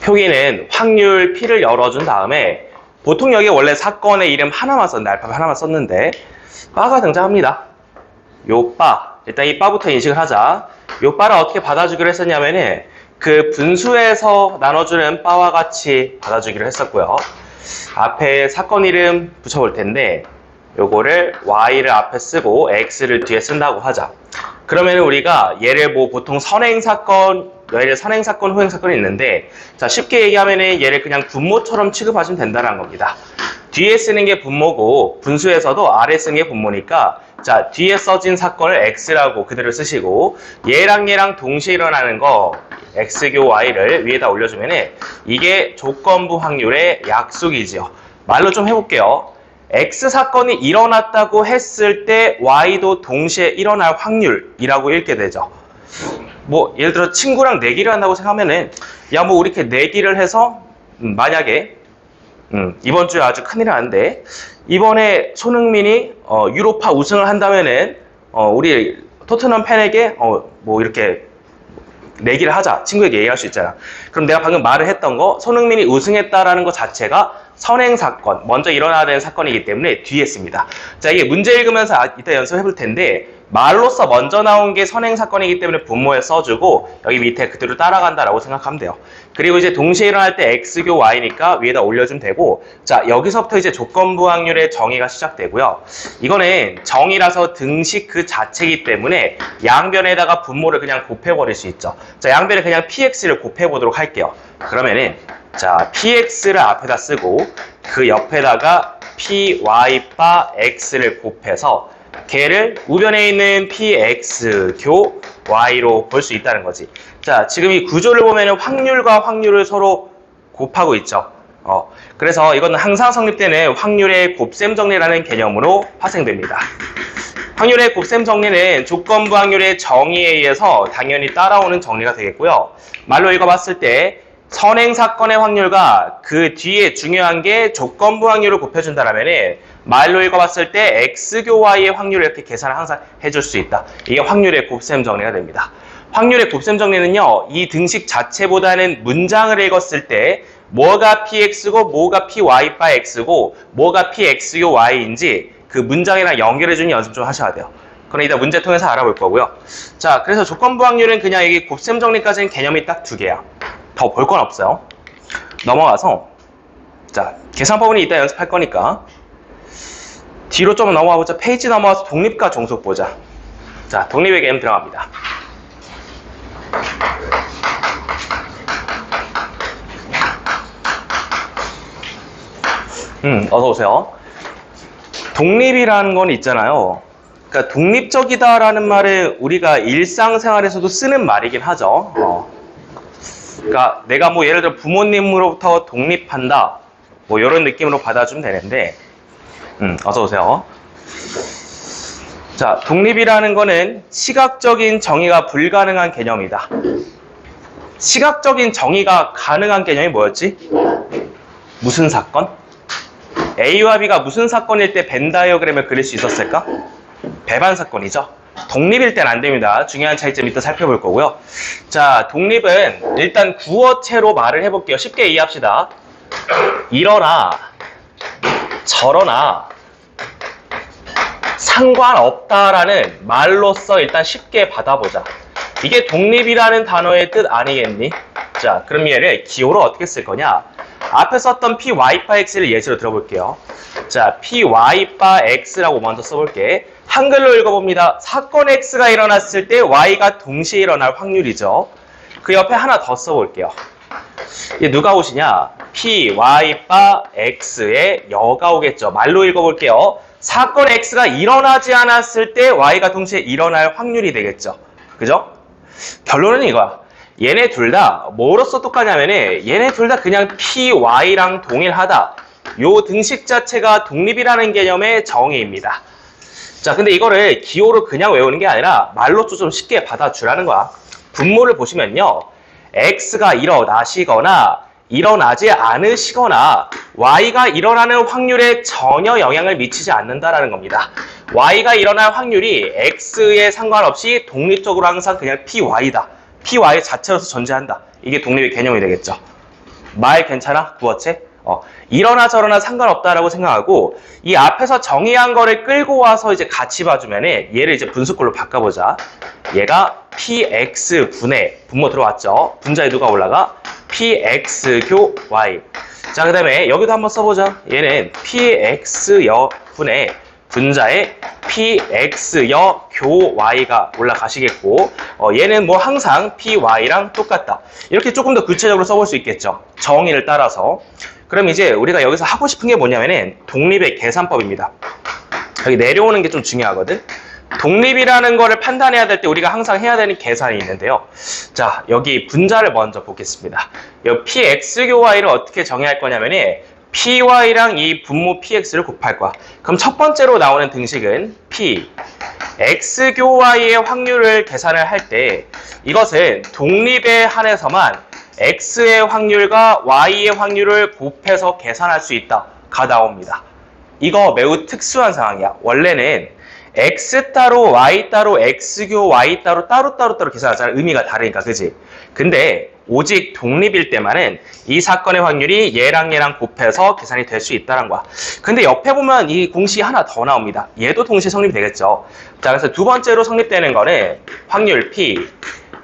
표기는 확률 P를 열어준 다음에 보통 여기 원래 사건의 이름 하나만 썼는데 알파벳 하나만 썼는데 바가 등장합니다. 요 바, 일단 이 바부터 인식을 하자. 요 바를 어떻게 받아주기로 했었냐면은 그 분수에서 나눠주는 바와 같이 받아주기로 했었고요. 앞에 사건 이름 붙여볼 텐데 요거를 y를 앞에 쓰고 x를 뒤에 쓴다고 하자. 그러면 우리가 얘를 뭐 보통 선행사건, 얘를 선행사건, 후행사건이 있는데 자 쉽게 얘기하면은 얘를 그냥 분모처럼 취급하시면 된다는 겁니다. 뒤에 쓰는 게 분모고 분수에서도 아래 쓰는 게 분모니까 자 뒤에 써진 사건을 x라고 그대로 쓰시고 얘랑 동시에 일어나는 거 x교 y를 위에다 올려주면은 이게 조건부 확률의 약속이지요. 말로 좀 해볼게요. X 사건이 일어났다고 했을 때 Y도 동시에 일어날 확률이라고 읽게 되죠. 뭐 예를 들어 친구랑 내기를 한다고 생각하면은 야 뭐 우리 이렇게 내기를 해서 만약에 이번 주에 아주 큰일 났는데 이번에 손흥민이 유로파 우승을 한다면은 우리 토트넘 팬에게 뭐 이렇게 내기를 하자. 친구에게 얘기할 수 있잖아. 그럼 내가 방금 말을 했던 거 손흥민이 우승했다라는 것 자체가 선행사건, 먼저 일어나야 되는 사건이기 때문에 뒤에 씁니다. 자, 이게 문제 읽으면서 이따 연습해 볼 텐데 말로써 먼저 나온 게 선행사건이기 때문에 분모에 써주고 여기 밑에 그대로 따라간다라고 생각하면 돼요. 그리고 이제 동시에 일어날 때 x교 y니까 위에다 올려주면 되고 자, 여기서부터 이제 조건부 확률의 정의가 시작되고요. 이거는 정의라서 등식 그 자체이기 때문에 양변에다가 분모를 그냥 곱해버릴 수 있죠. 자, 양변에 그냥 px를 곱해보도록 할게요. 그러면은 자, px를 앞에다 쓰고 그 옆에다가 py 바 x를 곱해서 걔를 우변에 있는 px교 y로 볼 수 있다는 거지. 자, 지금 이 구조를 보면은 확률과 확률을 서로 곱하고 있죠. 그래서 이거는 항상 성립되는 확률의 곱셈 정리라는 개념으로 파생됩니다. 확률의 곱셈 정리는 조건부 확률의 정의에 의해서 당연히 따라오는 정리가 되겠고요. 말로 읽어봤을 때 선행사건의 확률과 그 뒤에 중요한 게 조건부 확률을 곱해준다라면 말로 읽어봤을 때 x교 y의 확률을 이렇게 계산을 항상 해줄 수 있다. 이게 확률의 곱셈 정리가 됩니다. 확률의 곱셈 정리는요. 이 등식 자체보다는 문장을 읽었을 때 뭐가 px고 뭐가 py 바 x고 뭐가 px교 y인지 그 문장이랑 연결해주는 연습 좀 하셔야 돼요. 그럼 이따 문제 통해서 알아볼 거고요. 자, 그래서 조건부 확률은 그냥 이게 곱셈 정리까지는 개념이 딱 두 개야. 더 볼 건 없어요. 넘어가서 자 계산법은 이따 연습할 거니까 뒤로 좀 넘어가 보자. 페이지 넘어가서 독립과 종속 보자. 자, 독립의 개념 들어갑니다. 어서 오세요. 독립이라는 건 있잖아요. 그러니까 독립적이다라는 말은 우리가 일상생활에서도 쓰는 말이긴 하죠. 그러니까 내가 뭐 예를 들어 부모님으로부터 독립한다 뭐 이런 느낌으로 받아주면 되는데 어서 오세요. 자, 독립이라는 거는 시각적인 정의가 불가능한 개념이다. 시각적인 정의가 가능한 개념이 뭐였지? 무슨 사건? A와 B가 무슨 사건일 때 벤 다이어그램을 그릴 수 있었을까? 배반 사건이죠. 독립일 땐 안 됩니다. 중요한 차이점 이따 살펴볼 거고요. 자, 독립은 일단 구어체로 말을 해볼게요. 쉽게 이해합시다. 이러나 저러나 상관없다라는 말로써 일단 쉽게 받아보자. 이게 독립이라는 단어의 뜻 아니겠니? 자, 그럼 얘를 기호로 어떻게 쓸 거냐? 앞에 썼던 py 바 x를 예시로 들어볼게요. 자, py 바 x라고 먼저 써볼게. 한글로 읽어봅니다. 사건 x가 일어났을 때 y가 동시에 일어날 확률이죠. 그 옆에 하나 더 써볼게요. 이게 누가 오시냐? py 바 x에 여가 오겠죠. 말로 읽어볼게요. 사건 x가 일어나지 않았을 때 y가 동시에 일어날 확률이 되겠죠. 그죠? 결론은 이거야. 얘네 둘 다 뭐로써 똑같냐면은 얘네 둘 다 그냥 py랑 동일하다. 요 등식 자체가 독립이라는 개념의 정의입니다. 자, 근데 이거를 기호로 그냥 외우는 게 아니라 말로 좀 쉽게 받아주라는 거야. 분모를 보시면요. x가 일어나시거나 일어나지 않으시거나 y가 일어나는 확률에 전혀 영향을 미치지 않는다라는 겁니다. y가 일어날 확률이 x에 상관없이 독립적으로 항상 그냥 py다. py 자체로서 존재한다. 이게 독립의 개념이 되겠죠. 말 괜찮아? 구어체? 이러나 저러나 상관없다라고 생각하고 이 앞에서 정의한 거를 끌고 와서 이제 같이 봐주면은 얘를 이제 분수꼴로 바꿔보자. 얘가 px분의 분모 들어왔죠? 분자에 누가 올라가? px교 y. 자, 그 다음에 여기도 한번 써보자. 얘는 px여분의 분자에 px여 교 y가 올라가시겠고 얘는 뭐 항상 py랑 똑같다. 이렇게 조금 더 구체적으로 써볼 수 있겠죠. 정의를 따라서. 그럼 이제 우리가 여기서 하고 싶은 게 뭐냐면은 독립의 계산법입니다. 여기 내려오는 게 좀 중요하거든. 독립이라는 거를 판단해야 될 때 우리가 항상 해야 되는 계산이 있는데요. 자, 여기 분자를 먼저 보겠습니다. 여기 px교 y를 어떻게 정의할 거냐면은 py랑 이 분모 px를 곱할 거야. 그럼 첫 번째로 나오는 등식은 p x교 y의 확률을 계산을 할 때 이것은 독립에 한해서만 x의 확률과 y의 확률을 곱해서 계산할 수 있다가 나옵니다. 이거 매우 특수한 상황이야. 원래는 x 따로 y 따로 x교 y 따로 따로 계산하잖아. 의미가 다르니까, 그지? 근데 오직 독립일 때만은 이 사건의 확률이 얘랑 곱해서 계산이 될 수 있다는 거야. 근데 옆에 보면 이 공식이 하나 더 나옵니다. 얘도 동시에 성립이 되겠죠. 자, 그래서 두 번째로 성립되는 거는 확률 p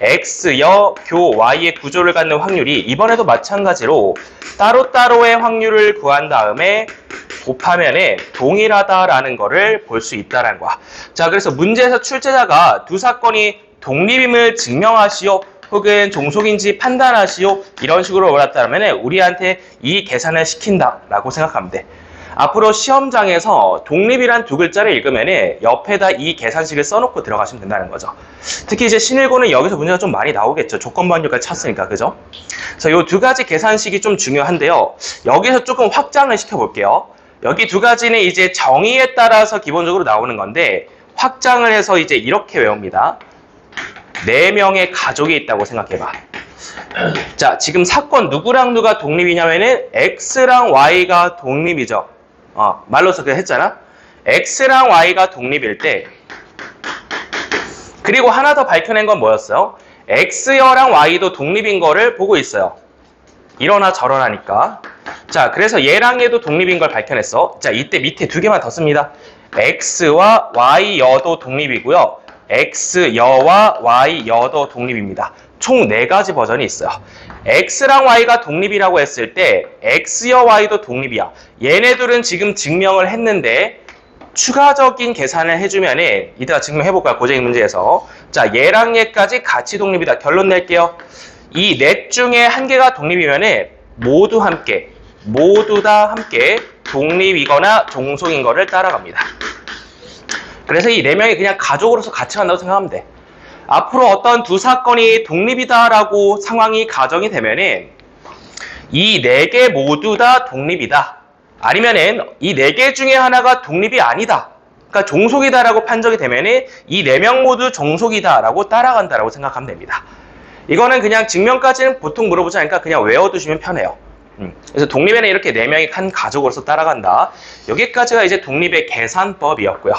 x여 교 y의 구조를 갖는 확률이 이번에도 마찬가지로 따로따로의 확률을 구한 다음에 곱하면은 동일하다라는 거를 볼 수 있다는 거야. 자, 그래서 문제에서 출제자가 두 사건이 독립임을 증명하시오 혹은 종속인지 판단하시오 이런 식으로 올랐다면 우리한테 이 계산을 시킨다라고 생각하면 돼. 앞으로 시험장에서 독립이란 두 글자를 읽으면 옆에다 이 계산식을 써놓고 들어가시면 된다는 거죠. 특히 이제 신일고는 여기서 문제가 좀 많이 나오겠죠. 조건부 확률까지 쳤으니까, 그죠? 그래서 이 두 가지 계산식이 좀 중요한데요. 여기서 조금 확장을 시켜볼게요. 여기 두 가지는 이제 정의에 따라서 기본적으로 나오는 건데 확장을 해서 이제 이렇게 외웁니다. 4명의 가족이 있다고 생각해봐. 자, 지금 사건 누구랑 누가 독립이냐면은 x랑 y가 독립이죠. 말로서 그래 했잖아. x랑 y가 독립일 때 그리고 하나 더 밝혀낸 건 뭐였어요? x여랑 y도 독립인 거를 보고 있어요. 이러나 저러나니까. 자, 그래서 얘랑 얘도 독립인 걸 밝혀냈어. 자, 이때 밑에 두 개만 더 씁니다. x와 y여도 독립이고요. x여와 y여도 독립입니다. 총 4가지 버전이 있어요. x랑 y가 독립이라고 했을 때 x여 y도 독립이야. 얘네들은 지금 증명을 했는데 추가적인 계산을 해주면은 이따가 증명해볼 거야. 고쟁이 문제에서. 자, 얘랑 얘까지 같이 독립이다. 결론 낼게요. 이 넷 중에 한 개가 독립이면은 모두 다 함께 독립이거나 종속인 거를 따라갑니다. 그래서 이 4명이 그냥 가족으로서 같이 간다고 생각하면 돼. 앞으로 어떤 두 사건이 독립이다라고 상황이 가정이 되면은 이 4개 모두 다 독립이다. 아니면은 이 4개 중에 하나가 독립이 아니다. 그러니까 종속이다라고 판정이 되면은 이 4명 모두 종속이다라고 따라간다라고 생각하면 됩니다. 이거는 그냥 증명까지는 보통 물어보지 않으니까 그냥 외워두시면 편해요. 그래서 독립에는 이렇게 4명이 한 가족으로서 따라간다. 여기까지가 이제 독립의 계산법이었고요.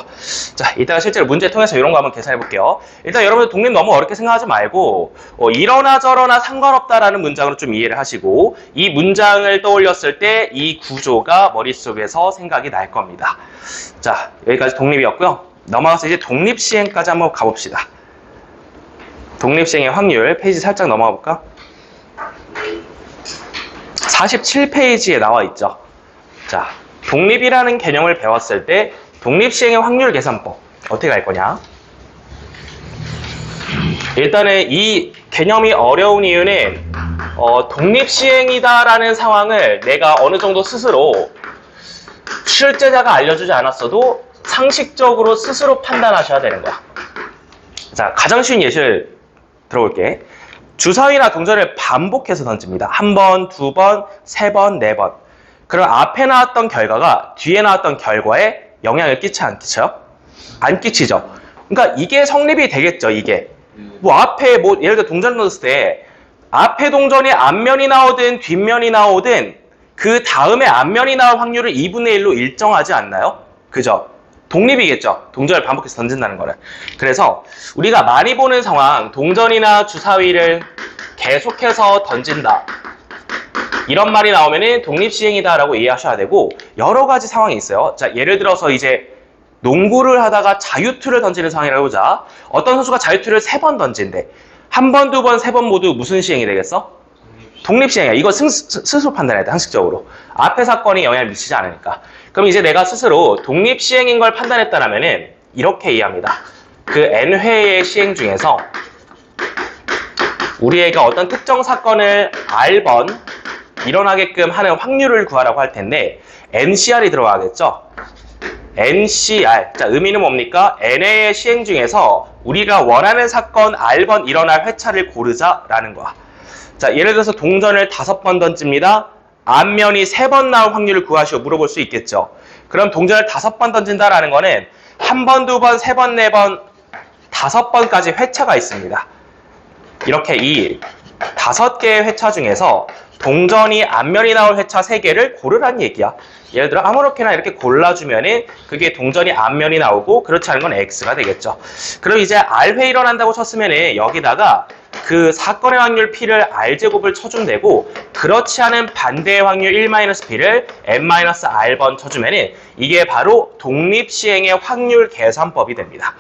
자, 이따가 실제로 문제 통해서 이런 거 한번 계산해 볼게요. 일단 여러분들 독립 너무 어렵게 생각하지 말고 이러나 저러나 상관없다라는 문장으로 좀 이해를 하시고 이 문장을 떠올렸을 때 이 구조가 머릿속에서 생각이 날 겁니다. 자, 여기까지 독립이었고요. 넘어가서 이제 독립시행까지 한번 가봅시다. 독립시행의 확률 페이지 살짝 넘어가 볼까? 47페이지에 나와 있죠. 자, 독립이라는 개념을 배웠을 때 독립시행의 확률 계산법 어떻게 할 거냐? 일단은 이 개념이 어려운 이유는 독립시행이다라는 상황을 내가 어느 정도 스스로 출제자가 알려주지 않았어도 상식적으로 스스로 판단하셔야 되는 거야. 자, 가장 쉬운 예시를 들어볼게. 주사위나 동전을 반복해서 던집니다. 1번, 2번, 3번, 4번. 그럼 앞에 나왔던 결과가 뒤에 나왔던 결과에 영향을 끼쳐 안 끼쳐요? 안 끼치죠. 그러니까 이게 성립이 되겠죠, 이게. 앞에 예를 들어 동전 넣었을 때 앞에 동전이 앞면이 나오든 뒷면이 나오든 그 다음에 앞면이 나올 확률을 2분의 1로 일정하지 않나요? 그죠? 독립이겠죠. 동전을 반복해서 던진다는 거는. 그래서 우리가 많이 보는 상황, 동전이나 주사위를 계속해서 던진다. 이런 말이 나오면은 독립시행이다라고 이해하셔야 되고, 여러 가지 상황이 있어요. 자, 예를 들어서 이제 농구를 하다가 자유투를 던지는 상황이라고 보자. 어떤 선수가 자유투를 3번 던진대. 1번, 2번, 3번 모두 무슨 시행이 되겠어? 독립시행이야. 이거 스스로 판단해야 돼, 상식적으로. 앞에 사건이 영향을 미치지 않으니까. 그럼 이제 내가 스스로 독립시행인 걸 판단했다라면은 이렇게 이해합니다. 그 N회의 시행 중에서 우리 애가 어떤 특정 사건을 R번 일어나게끔 하는 확률을 구하라고 할 텐데 NCR이 들어가겠죠? NCR. 자, 의미는 뭡니까? N회의 시행 중에서 우리가 원하는 사건 R번 일어날 회차를 고르자라는 거야. 자, 예를 들어서 동전을 5번 던집니다. 앞면이 3번 나올 확률을 구하시오 물어볼 수 있겠죠. 그럼 동전을 5번 던진다라는 거는 1번, 2번, 3번, 4번, 5번까지 회차가 있습니다. 이렇게 이 5개의 회차 중에서 동전이 앞면이 나올 회차 3개를 고르라는 얘기야. 예를 들어 아무렇게나 이렇게 골라주면은 그게 동전이 앞면이 나오고 그렇지 않은 건 X가 되겠죠. 그럼 이제 R회 일어난다고 쳤으면은 여기다가 그 사건의 확률 P를 R제곱을 쳐주면 되고, 그렇지 않은 반대의 확률 1-P를 N-R번 쳐주면은 이게 바로 독립시행의 확률 계산법이 됩니다.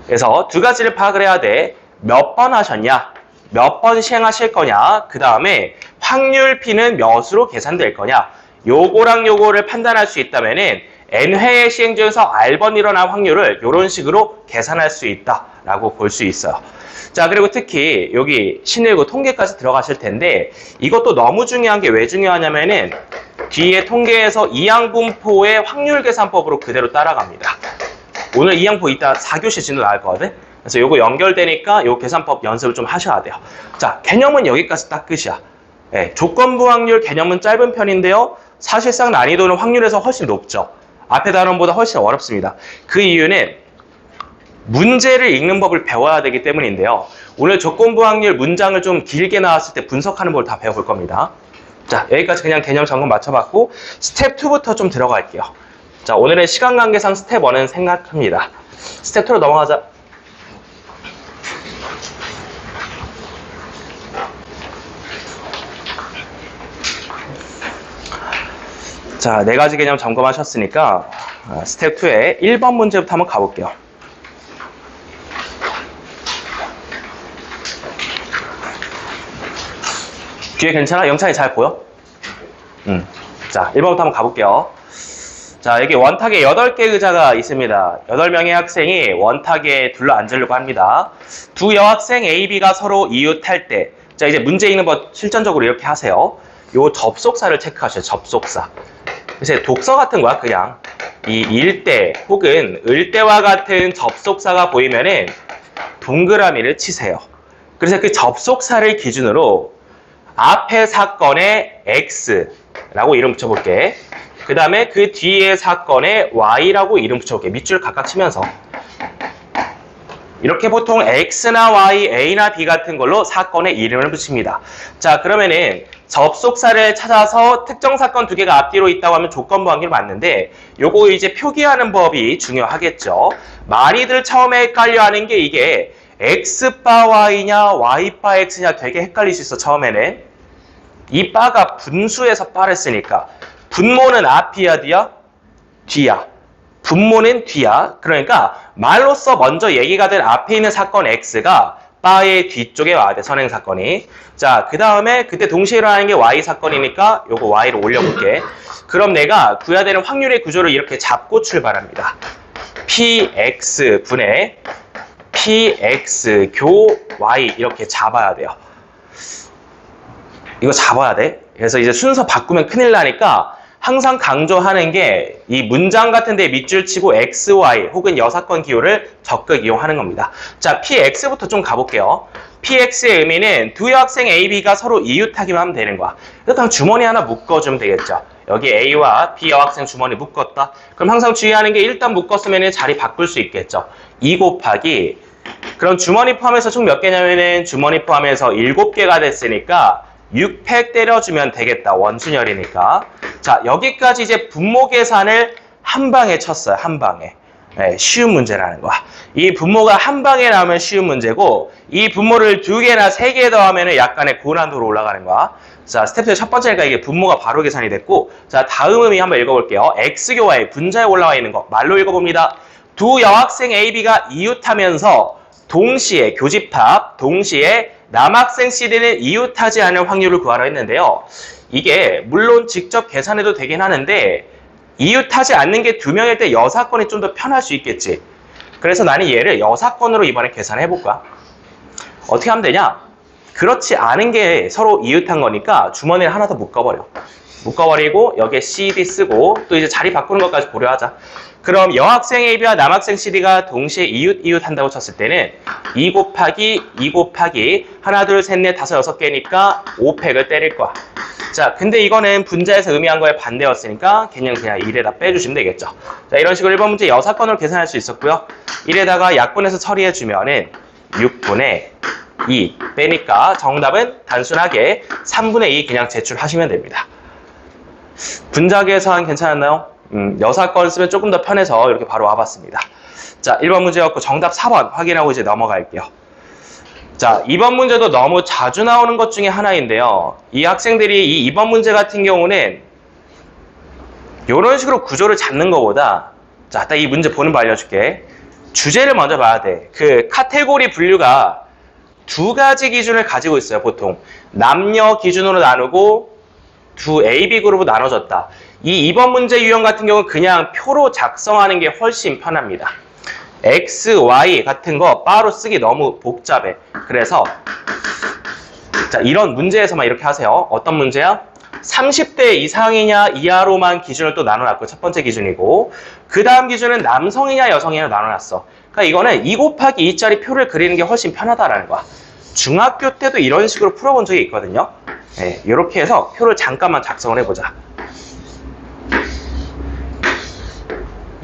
그래서 두 가지를 파악을 해야 돼. 몇 번 하셨냐? 몇 번 시행하실 거냐? 그 다음에 확률 P는 몇으로 계산될 거냐? 요거랑 요거를 판단할 수 있다면은 N회의 시행 중에서 R번 일어날 확률을 이런 식으로 계산할 수 있다라고 볼 수 있어요. 자, 그리고 특히 여기 신일구 통계까지 들어가실 텐데 이것도 너무 중요한 게 왜 중요하냐면은 뒤에 통계에서 이항분포의 확률 계산법으로 그대로 따라갑니다. 오늘 이항분포 이따 4교시 진도 나올 거거든? 그래서 요거 연결되니까 요 계산법 연습을 좀 하셔야 돼요. 자, 개념은 여기까지 딱 끝이야. 네, 조건부 확률 개념은 짧은 편인데요. 사실상 난이도는 확률에서 훨씬 높죠. 앞에 단원보다 훨씬 어렵습니다. 그 이유는 문제를 읽는 법을 배워야 되기 때문인데요. 오늘 조건부 확률 문장을 좀 길게 나왔을 때 분석하는 법을 다 배워볼 겁니다. 자, 여기까지 그냥 개념 점검 맞춰봤고 스텝 2부터 좀 들어갈게요. 자, 오늘은 시간 관계상 스텝 1은 생략합니다. 스텝 2로 넘어가자. 자, 4가지 개념 점검하셨으니까 스텝 2에 1번 문제부터 한번 가볼게요. 뒤에 괜찮아? 영창이 잘 보여? 자, 1번부터 한번 가볼게요. 자, 여기 원탁에 8개 의자가 있습니다. 8명의 학생이 원탁에 둘러앉으려고 합니다. 두 여학생 A, B가 서로 이웃할 때, 자, 이제 문제 읽는 법 실전적으로 이렇게 하세요. 요 접속사를 체크하셔요. 접속사. 그래서 독서 같은 거야, 그냥. 이 일대 혹은 을대와 같은 접속사가 보이면은 동그라미를 치세요. 그래서 그 접속사를 기준으로 앞에 사건에 X라고 이름 붙여볼게. 그 다음에 그 뒤에 사건에 Y라고 이름 붙여볼게. 밑줄 각각 치면서. 이렇게 보통 X나 Y, A나 B 같은 걸로 사건에 이름을 붙입니다. 자, 그러면은 접속사를 찾아서 특정 사건 2개가 앞뒤로 있다고 하면 조건부 확률이 맞는데 요거 이제 표기하는 법이 중요하겠죠. 많이들 처음에 헷갈려 하는 게 이게 X바 Y냐 Y바 X냐 되게 헷갈릴 수 있어. 처음에는 이 바가 분수에서 바를 쓰니까 분모는 앞이야 뒤야? 뒤야. 분모는 뒤야. 그러니까 말로써 먼저 얘기가 된 앞에 있는 사건 X가 바의 뒤쪽에 와야 돼, 선행 사건이. 자, 그 다음에 그때 동시에 일어나는 게 Y 사건이니까 요거 Y로 올려볼게. 그럼 내가 구해야 되는 확률의 구조를 이렇게 잡고 출발합니다. PX 분의 PX 교 Y 이렇게 잡아야 돼요. 이거 잡아야 돼. 그래서 이제 순서 바꾸면 큰일 나니까 항상 강조하는 게 이 문장 같은 데 밑줄 치고 X, Y 혹은 여사건 기호를 적극 이용하는 겁니다. 자, PX부터 좀 가볼게요. PX의 의미는 두 여학생 A, B가 서로 이웃하기만 하면 되는 거야. 그래서 그냥 주머니 하나 묶어주면 되겠죠. 여기 A와 B 여학생 주머니 묶었다. 그럼 항상 주의하는 게 일단 묶었으면 자리 바꿀 수 있겠죠. 2 곱하기 그럼 주머니 포함해서 총 몇 개냐면은 주머니 포함해서 7개가 됐으니까 6팩 때려주면 되겠다. 원순열이니까. 자, 여기까지 이제 분모 계산을 한 방에 쳤어요. 한 방에. 네, 쉬운 문제라는 거야. 이 분모가 한 방에 나오면 쉬운 문제고 이 분모를 2개나 3개 더하면 약간의 고난도로 올라가는 거야. 자, 스텝 첫 번째니까 이게 분모가 바로 계산이 됐고, 자, 다음 의미 한번 읽어볼게요. X교와의 분자에 올라와 있는 거 말로 읽어봅니다. 두 여학생 A, B가 이웃하면서 동시에 교집합, 동시에 남학생 C들은 이웃하지 않을 확률을 구하라 했는데요. 이게 물론 직접 계산해도 되긴 하는데 이웃하지 않는 게 두 명일 때 여사건이 좀 더 편할 수 있겠지. 그래서 나는 얘를 여사건으로 이번에 계산해 볼 거야. 어떻게 하면 되냐? 그렇지 않은 게 서로 이웃한 거니까 주머니를 하나 더 묶어버려. 묶어버리고 여기에 CD 쓰고 또 이제 자리 바꾸는 것까지 고려하자. 그럼 여학생 AB와 남학생 CD가 동시에 이웃 한다고 쳤을 때는 2 곱하기 2 곱하기 하나 둘 셋 넷 다섯 여섯 개니까 5팩을 때릴 거야. 자, 근데 이거는 분자에서 의미한 거에 반대였으니까 그냥 1에다 빼주시면 되겠죠. 자, 이런 식으로 1번 문제 여사건으로 계산할 수 있었고요. 1에다가 약분해서 처리해주면은 6분의 2 빼니까 정답은 단순하게 3분의 2 그냥 제출하시면 됩니다. 분자 계산 괜찮았나요? 여사건 쓰면 조금 더 편해서 이렇게 바로 와봤습니다. 자, 1번 문제였고 정답 4번 확인하고 이제 넘어갈게요. 자, 2번 문제도 너무 자주 나오는 것 중에 하나인데요. 이 학생들이 이 2번 문제 같은 경우는 이런 식으로 구조를 잡는 것보다 자, 딱 이 문제 보는 거 알려줄게. 주제를 먼저 봐야 돼. 그 카테고리 분류가 두 가지 기준을 가지고 있어요, 보통. 남녀 기준으로 나누고 두 A, B 그룹으로 나눠졌다. 이 2번 문제 유형 같은 경우는 그냥 표로 작성하는 게 훨씬 편합니다. X, Y 같은 거 바로 쓰기 너무 복잡해. 그래서 자, 이런 문제에서만 이렇게 하세요. 어떤 문제야? 30대 이상이냐 이하로만 기준을 또 나눠놨고 첫 번째 기준이고 그 다음 기준은 남성이냐 여성이냐 나눠놨어. 그러니까 이거는 2 곱하기 2짜리 표를 그리는 게 훨씬 편하다라는 거야. 중학교 때도 이런 식으로 풀어본 적이 있거든요. 네, 이렇게 해서 표를 잠깐만 작성을 해보자.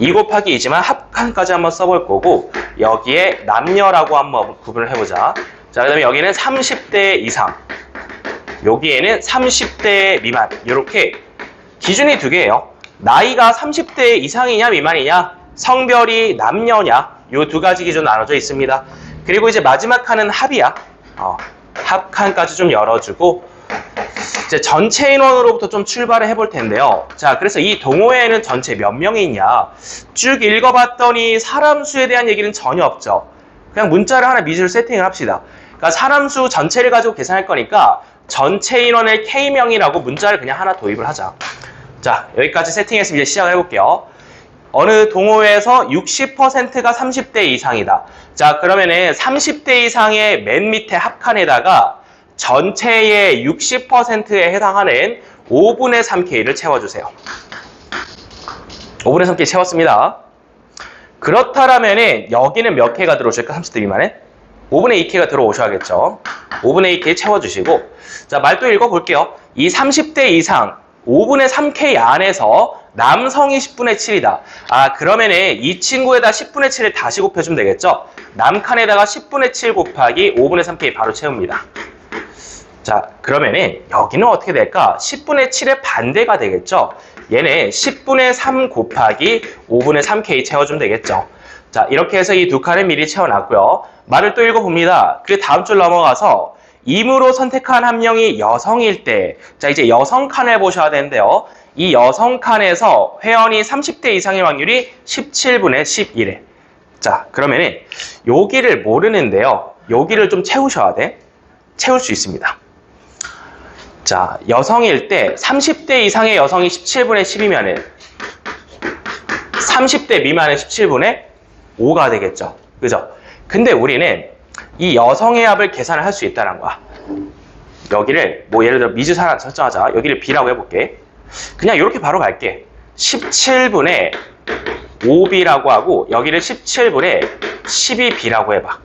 2 곱하기 2지만 합칸까지 한번 써볼 거고 여기에 남녀라고 한번 구분을 해보자. 자, 그 다음에 여기는 30대 이상 여기에는 30대 미만 이렇게 기준이 두 개예요. 나이가 30대 이상이냐 미만이냐 성별이 남녀냐 요 두 가지 기준 나눠져 있습니다. 그리고 이제 마지막 칸은 합이야. 합 칸까지 좀 열어주고 이제 전체 인원으로부터 좀 출발을 해볼 텐데요. 자, 그래서 이 동호회에는 전체 몇 명이 있냐 쭉 읽어봤더니 사람 수에 대한 얘기는 전혀 없죠. 그냥 문자를 하나 미지로 세팅을 합시다. 그러니까 사람 수 전체를 가지고 계산할 거니까 전체 인원을 K명이라고 문자를 그냥 하나 도입을 하자. 자, 여기까지 세팅했으면 이제 시작을 해볼게요. 어느 동호회에서 60%가 30대 이상이다. 자, 그러면은 30대 이상의 맨 밑에 합칸에다가 전체의 60%에 해당하는 5분의 3K를 채워주세요. 5분의 3K 채웠습니다. 그렇다면은 여기는 몇 K가 들어오실까? 30대 미만에? 5분의 2K가 들어오셔야겠죠. 5분의 2K 채워주시고 자, 말 또 읽어볼게요. 이 30대 이상 5분의 3K 안에서 남성이 10분의 7이다. 아, 그러면은 이 친구에다 10분의 7을 다시 곱해주면 되겠죠. 남칸에다가 10분의 7 곱하기 5분의 3K 바로 채웁니다. 자, 그러면은 여기는 어떻게 될까? 10분의 7의 반대가 되겠죠. 얘는 10분의 3 곱하기 5분의 3K 채워주면 되겠죠. 자, 이렇게 해서 이 두 칸을 미리 채워놨고요. 말을 또 읽어봅니다. 그 다음 줄 넘어가서 임으로 선택한 한 명이 여성일 때, 자, 이제 여성 칸을 보셔야 되는데요. 이 여성 칸에서 회원이 30대 이상의 확률이 17분의 11에. 자, 그러면은 여기를 모르는데요. 여기를 좀 채우셔야 돼. 채울 수 있습니다. 자, 여성일 때 30대 이상의 여성이 17분의 10이면은 30대 미만은 17분의 5가 되겠죠. 그죠? 근데 우리는 이 여성의 합을 계산을 할 수 있다는 거야. 여기를 뭐 예를 들어 미지사랑 설정하자. 여기를 B라고 해볼게. 그냥 이렇게 바로 갈게. 17분의 5B라고 하고 여기를 17분의 12B라고 해봐.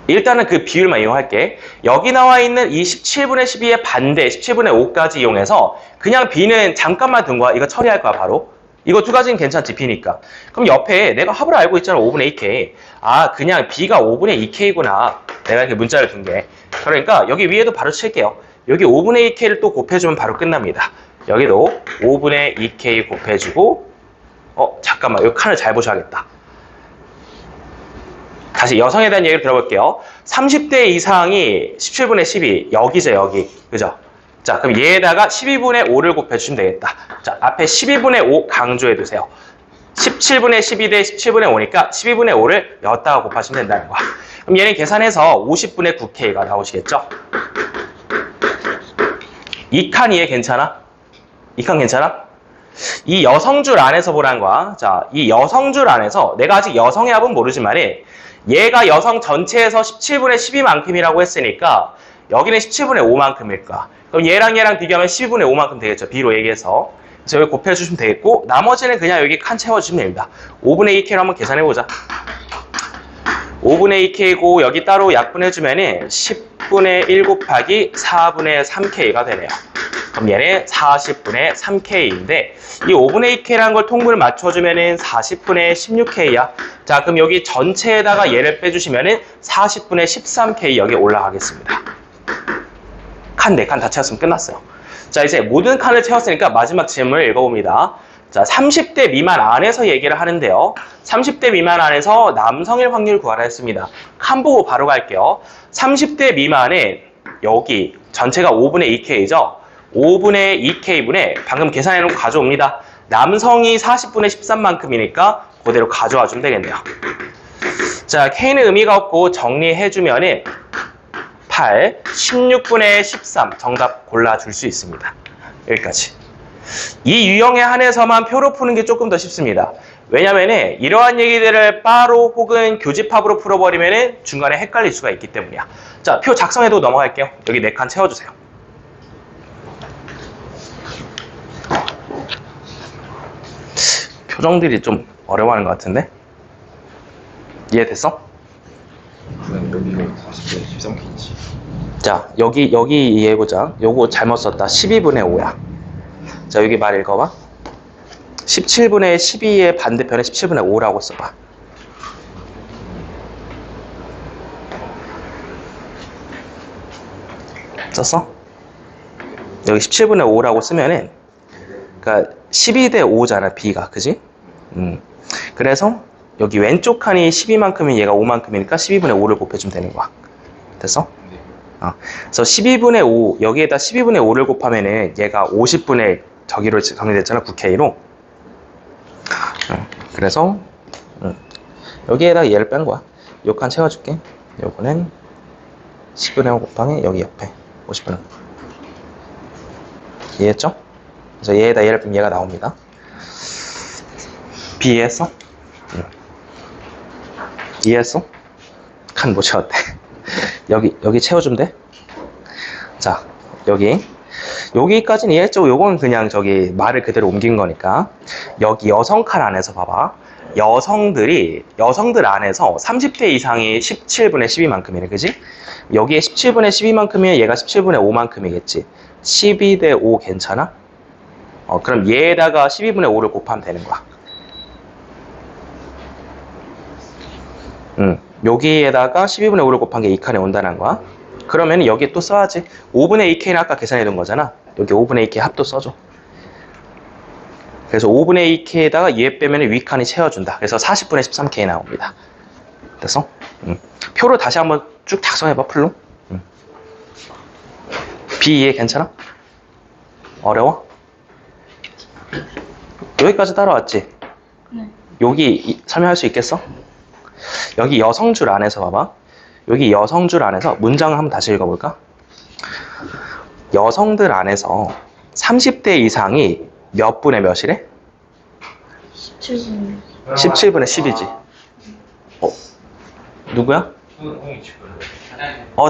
일단은 그 비율만 이용할게. 여기 나와 있는 이 17분의 12의 반대 17분의 5까지 이용해서 그냥 B는 잠깐만 둔 거야. 이거 처리할 거야 바로. 이거 두 가지는 괜찮지, B니까. 그럼 옆에 내가 합을 알고 있잖아, 5분의 2K. 아, 그냥 B가 5분의 2K구나. 내가 이렇게 문자를 둔 게. 그러니까 여기 위에도 바로 칠게요. 여기 5분의 2K를 또 곱해주면 바로 끝납니다. 여기도 5분의 2K 곱해주고 잠깐만, 이 칸을 잘 보셔야겠다. 다시 여성에 대한 얘기를 들어볼게요. 30대 이상이 17분의 12, 여기죠, 여기. 그죠? 자, 그럼 얘에다가 12분의 5를 곱해주시면 되겠다. 자, 앞에 12분의 5 강조해두세요. 17분의 12 대 17분의 5니까 12분의 5를 여기다가 곱하시면 된다는 거야. 그럼 얘는 계산해서 50분의 9K가 나오시겠죠? 2칸 이해 괜찮아? 2칸 괜찮아? 이 여성줄 안에서 보라는 거야. 자, 이 여성줄 안에서 내가 아직 여성의 합은 모르지만 얘가 여성 전체에서 17분의 12만큼이라고 했으니까 여기는 17분의 5만큼일까? 그럼 얘랑 비교하면 12분의 5만큼 되겠죠. B로 얘기해서. 그래서 여기 곱해주시면 되겠고 나머지는 그냥 여기 칸 채워주시면 됩니다. 5분의 2K로 한번 계산해보자. 5분의 2K고 여기 따로 약분해주면 10분의 1 곱하기 4분의 3K가 되네요. 그럼 얘는 40분의 3K인데 이 5분의 2K라는 걸 통분을 맞춰주면 40분의 16K야. 자, 그럼 여기 전체에다가 얘를 빼주시면 40분의 13K 여기 올라가겠습니다. 칸 4칸 다 채웠으면 끝났어요. 자, 이제 모든 칸을 채웠으니까 마지막 질문을 읽어봅니다. 자, 30대 미만 안에서 얘기를 하는데요. 30대 미만 안에서 남성일 확률 구하라 했습니다. 칸 보고 바로 갈게요. 30대 미만에 여기 전체가 5분의 2K죠. 5분의 2K분의 방금 계산해놓고 가져옵니다. 남성이 40분의 13만큼이니까 그대로 가져와 주면 되겠네요. 자, K는 의미가 없고 정리해주면 8, 16분의 13 정답 골라줄 수 있습니다. 여기까지. 이 유형에 한해서만 표로 푸는 게 조금 더 쉽습니다. 왜냐면 이러한 얘기들을 바로 혹은 교집합으로 풀어버리면 중간에 헷갈릴 수가 있기 때문이야. 자, 표 작성해도 넘어갈게요. 여기 4칸 채워주세요. 표정들이 좀 어려워하는 것 같은데? 이해됐어? 자, 여기 이해해보자. 요거 잘못 썼다. 12분의 5야. 자, 여기 말 읽어봐. 17분의 12의 반대편에 17분의 5라고 써봐. 썼어? 여기 17분의 5라고 쓰면은, 그러니까 12대 5잖아, B가. 그지? 그래서 여기 왼쪽 칸이 12만큼이면 얘가 5만큼이니까 12분의 5를 곱해주면 되는 거야. 됐어? 그래서 12분의 5, 여기에다 12분의 5를 곱하면은 얘가 50분의 저기로 정리됐잖아, 9K로. 그래서 여기에다 얘를 뺀 거야. 요 칸 채워줄게. 요거는 10분의 5 곱하기 여기 옆에 50분의 5. 이해했죠? 그래서 얘에다 얘를 빼면 얘가 나옵니다. B 이해했어? 이해했어? 칸 못 채웠대. 여기 채워주면 돼. 자, 여기까지는 이해했죠? 요건 그냥 저기 말을 그대로 옮긴 거니까. 여기 여성 칸 안에서 봐봐. 여성들 안에서 30대 이상이 17분의 12만큼이네, 그지? 여기에 17분의 12만큼이면 얘가 17분의 5만큼이겠지. 12대 5 괜찮아? 그럼 얘에다가 12분의 5를 곱하면 되는 거야. 여기에다가 12분의 5를 곱한 게 2칸에 온다는 거야. 그러면 여기에 또 써야지. 5분의 2K는 아까 계산해둔 거잖아. 여기 5분의 2K 합도 써줘. 그래서 5분의 2K에다가 얘 빼면 위칸이 채워준다. 그래서 40분의 13K 나옵니다. 됐어? 표를 다시 한번 쭉 작성해봐, 풀로. B 이해 괜찮아? 어려워? 여기까지 따라왔지? 네. 여기 설명할 수 있겠어? 여기 여성줄 안에서 봐봐. 여기 여성줄 안에서 문장을 한번 다시 읽어볼까? 여성들 안에서 30대 이상이 몇 분의 몇이래? 17분. 17분의 10이지. 누구야?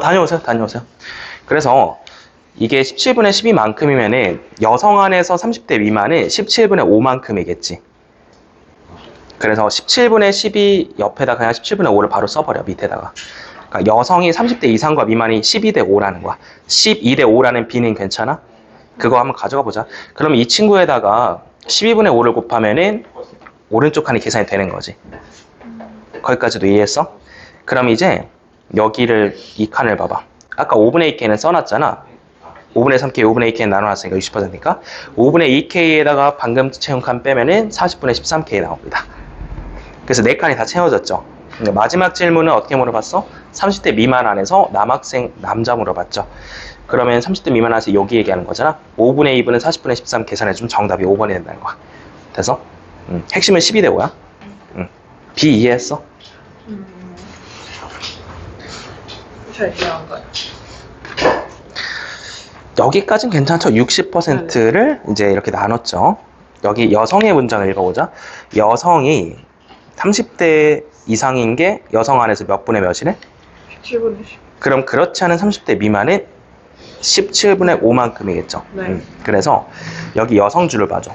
다녀오세요. 그래서 이게 17분의 12만큼이면은 여성 안에서 30대 미만은 17분의 5만큼이겠지. 그래서 17분의 12 옆에다 그냥 17분의 5를 바로 써버려, 밑에다가. 그러니까 여성이 30대 이상과 미만이 12대 5라는 거야. 12대 5라는 B는 괜찮아? 그거 한번 가져가 보자. 그럼 이 친구에다가 12분의 5를 곱하면은 오른쪽 칸이 계산이 되는 거지. 거기까지도 이해했어? 그럼 이제 여기를 이 칸을 봐봐. 아까 5분의 2K는 써놨잖아. 5분의 3K, 5분의 2K 나눠놨으니까 60%니까 5분의 2K에다가 방금 채운 칸 빼면은 40분의 13K 나옵니다. 그래서 4칸이 다 채워졌죠. 마지막 질문은 어떻게 물어봤어? 30대 미만 안에서 남학생 남자 물어봤죠. 그러면 30대 미만 안에서 여기 얘기하는 거잖아. 5분의 2분은 40분의 13 계산해주면 정답이 5번이 된다는 거야. 돼서? 핵심은 12대 5야. B 이해했어? 잘 이해한 거야. 여기까지는 괜찮죠? 60%를 이제 이렇게 나눴죠. 여기 여성의 문장을 읽어보자. 여성이 30대 이상인 게 여성 안에서 몇 분의 몇이래? 17분의 10. 그럼 그렇지 않은 30대 미만은 17분의 5만큼이겠죠. 네. 그래서 여기 여성줄을 봐줘.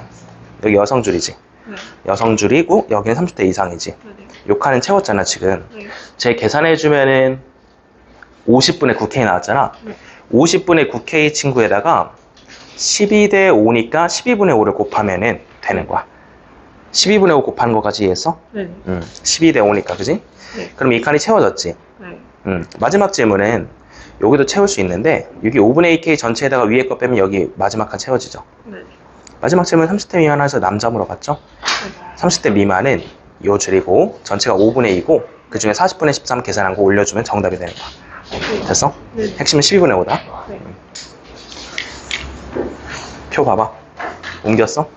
여기 여성줄이지. 네. 여성줄이고 여기는 30대 이상이지. 네. 요 칸은 채웠잖아 지금. 네. 제 계산해주면은 50분의 9K 나왔잖아. 네. 50분의 9K 친구에다가 12대 5니까 12분의 5를 곱하면은 되는 거야. 12분의 5 곱하는 거까지 이해했어? 네. 12대 5니까 그지? 네. 그럼 이 칸이 채워졌지? 네. 마지막 질문은 여기도 채울 수 있는데 여기 5분의 2K 전체에다가 위에 거 빼면 여기 마지막 칸 채워지죠? 네. 마지막 질문 30대 미만에서 남자 물어봤죠? 30대 미만은 요 줄이고 전체가 5분의 2고 그 중에 40분의 13 계산한 거 올려주면 정답이 되는 거야. 됐어? 네. 핵심은 12분의 5다. 네. 표 봐봐. 옮겼어?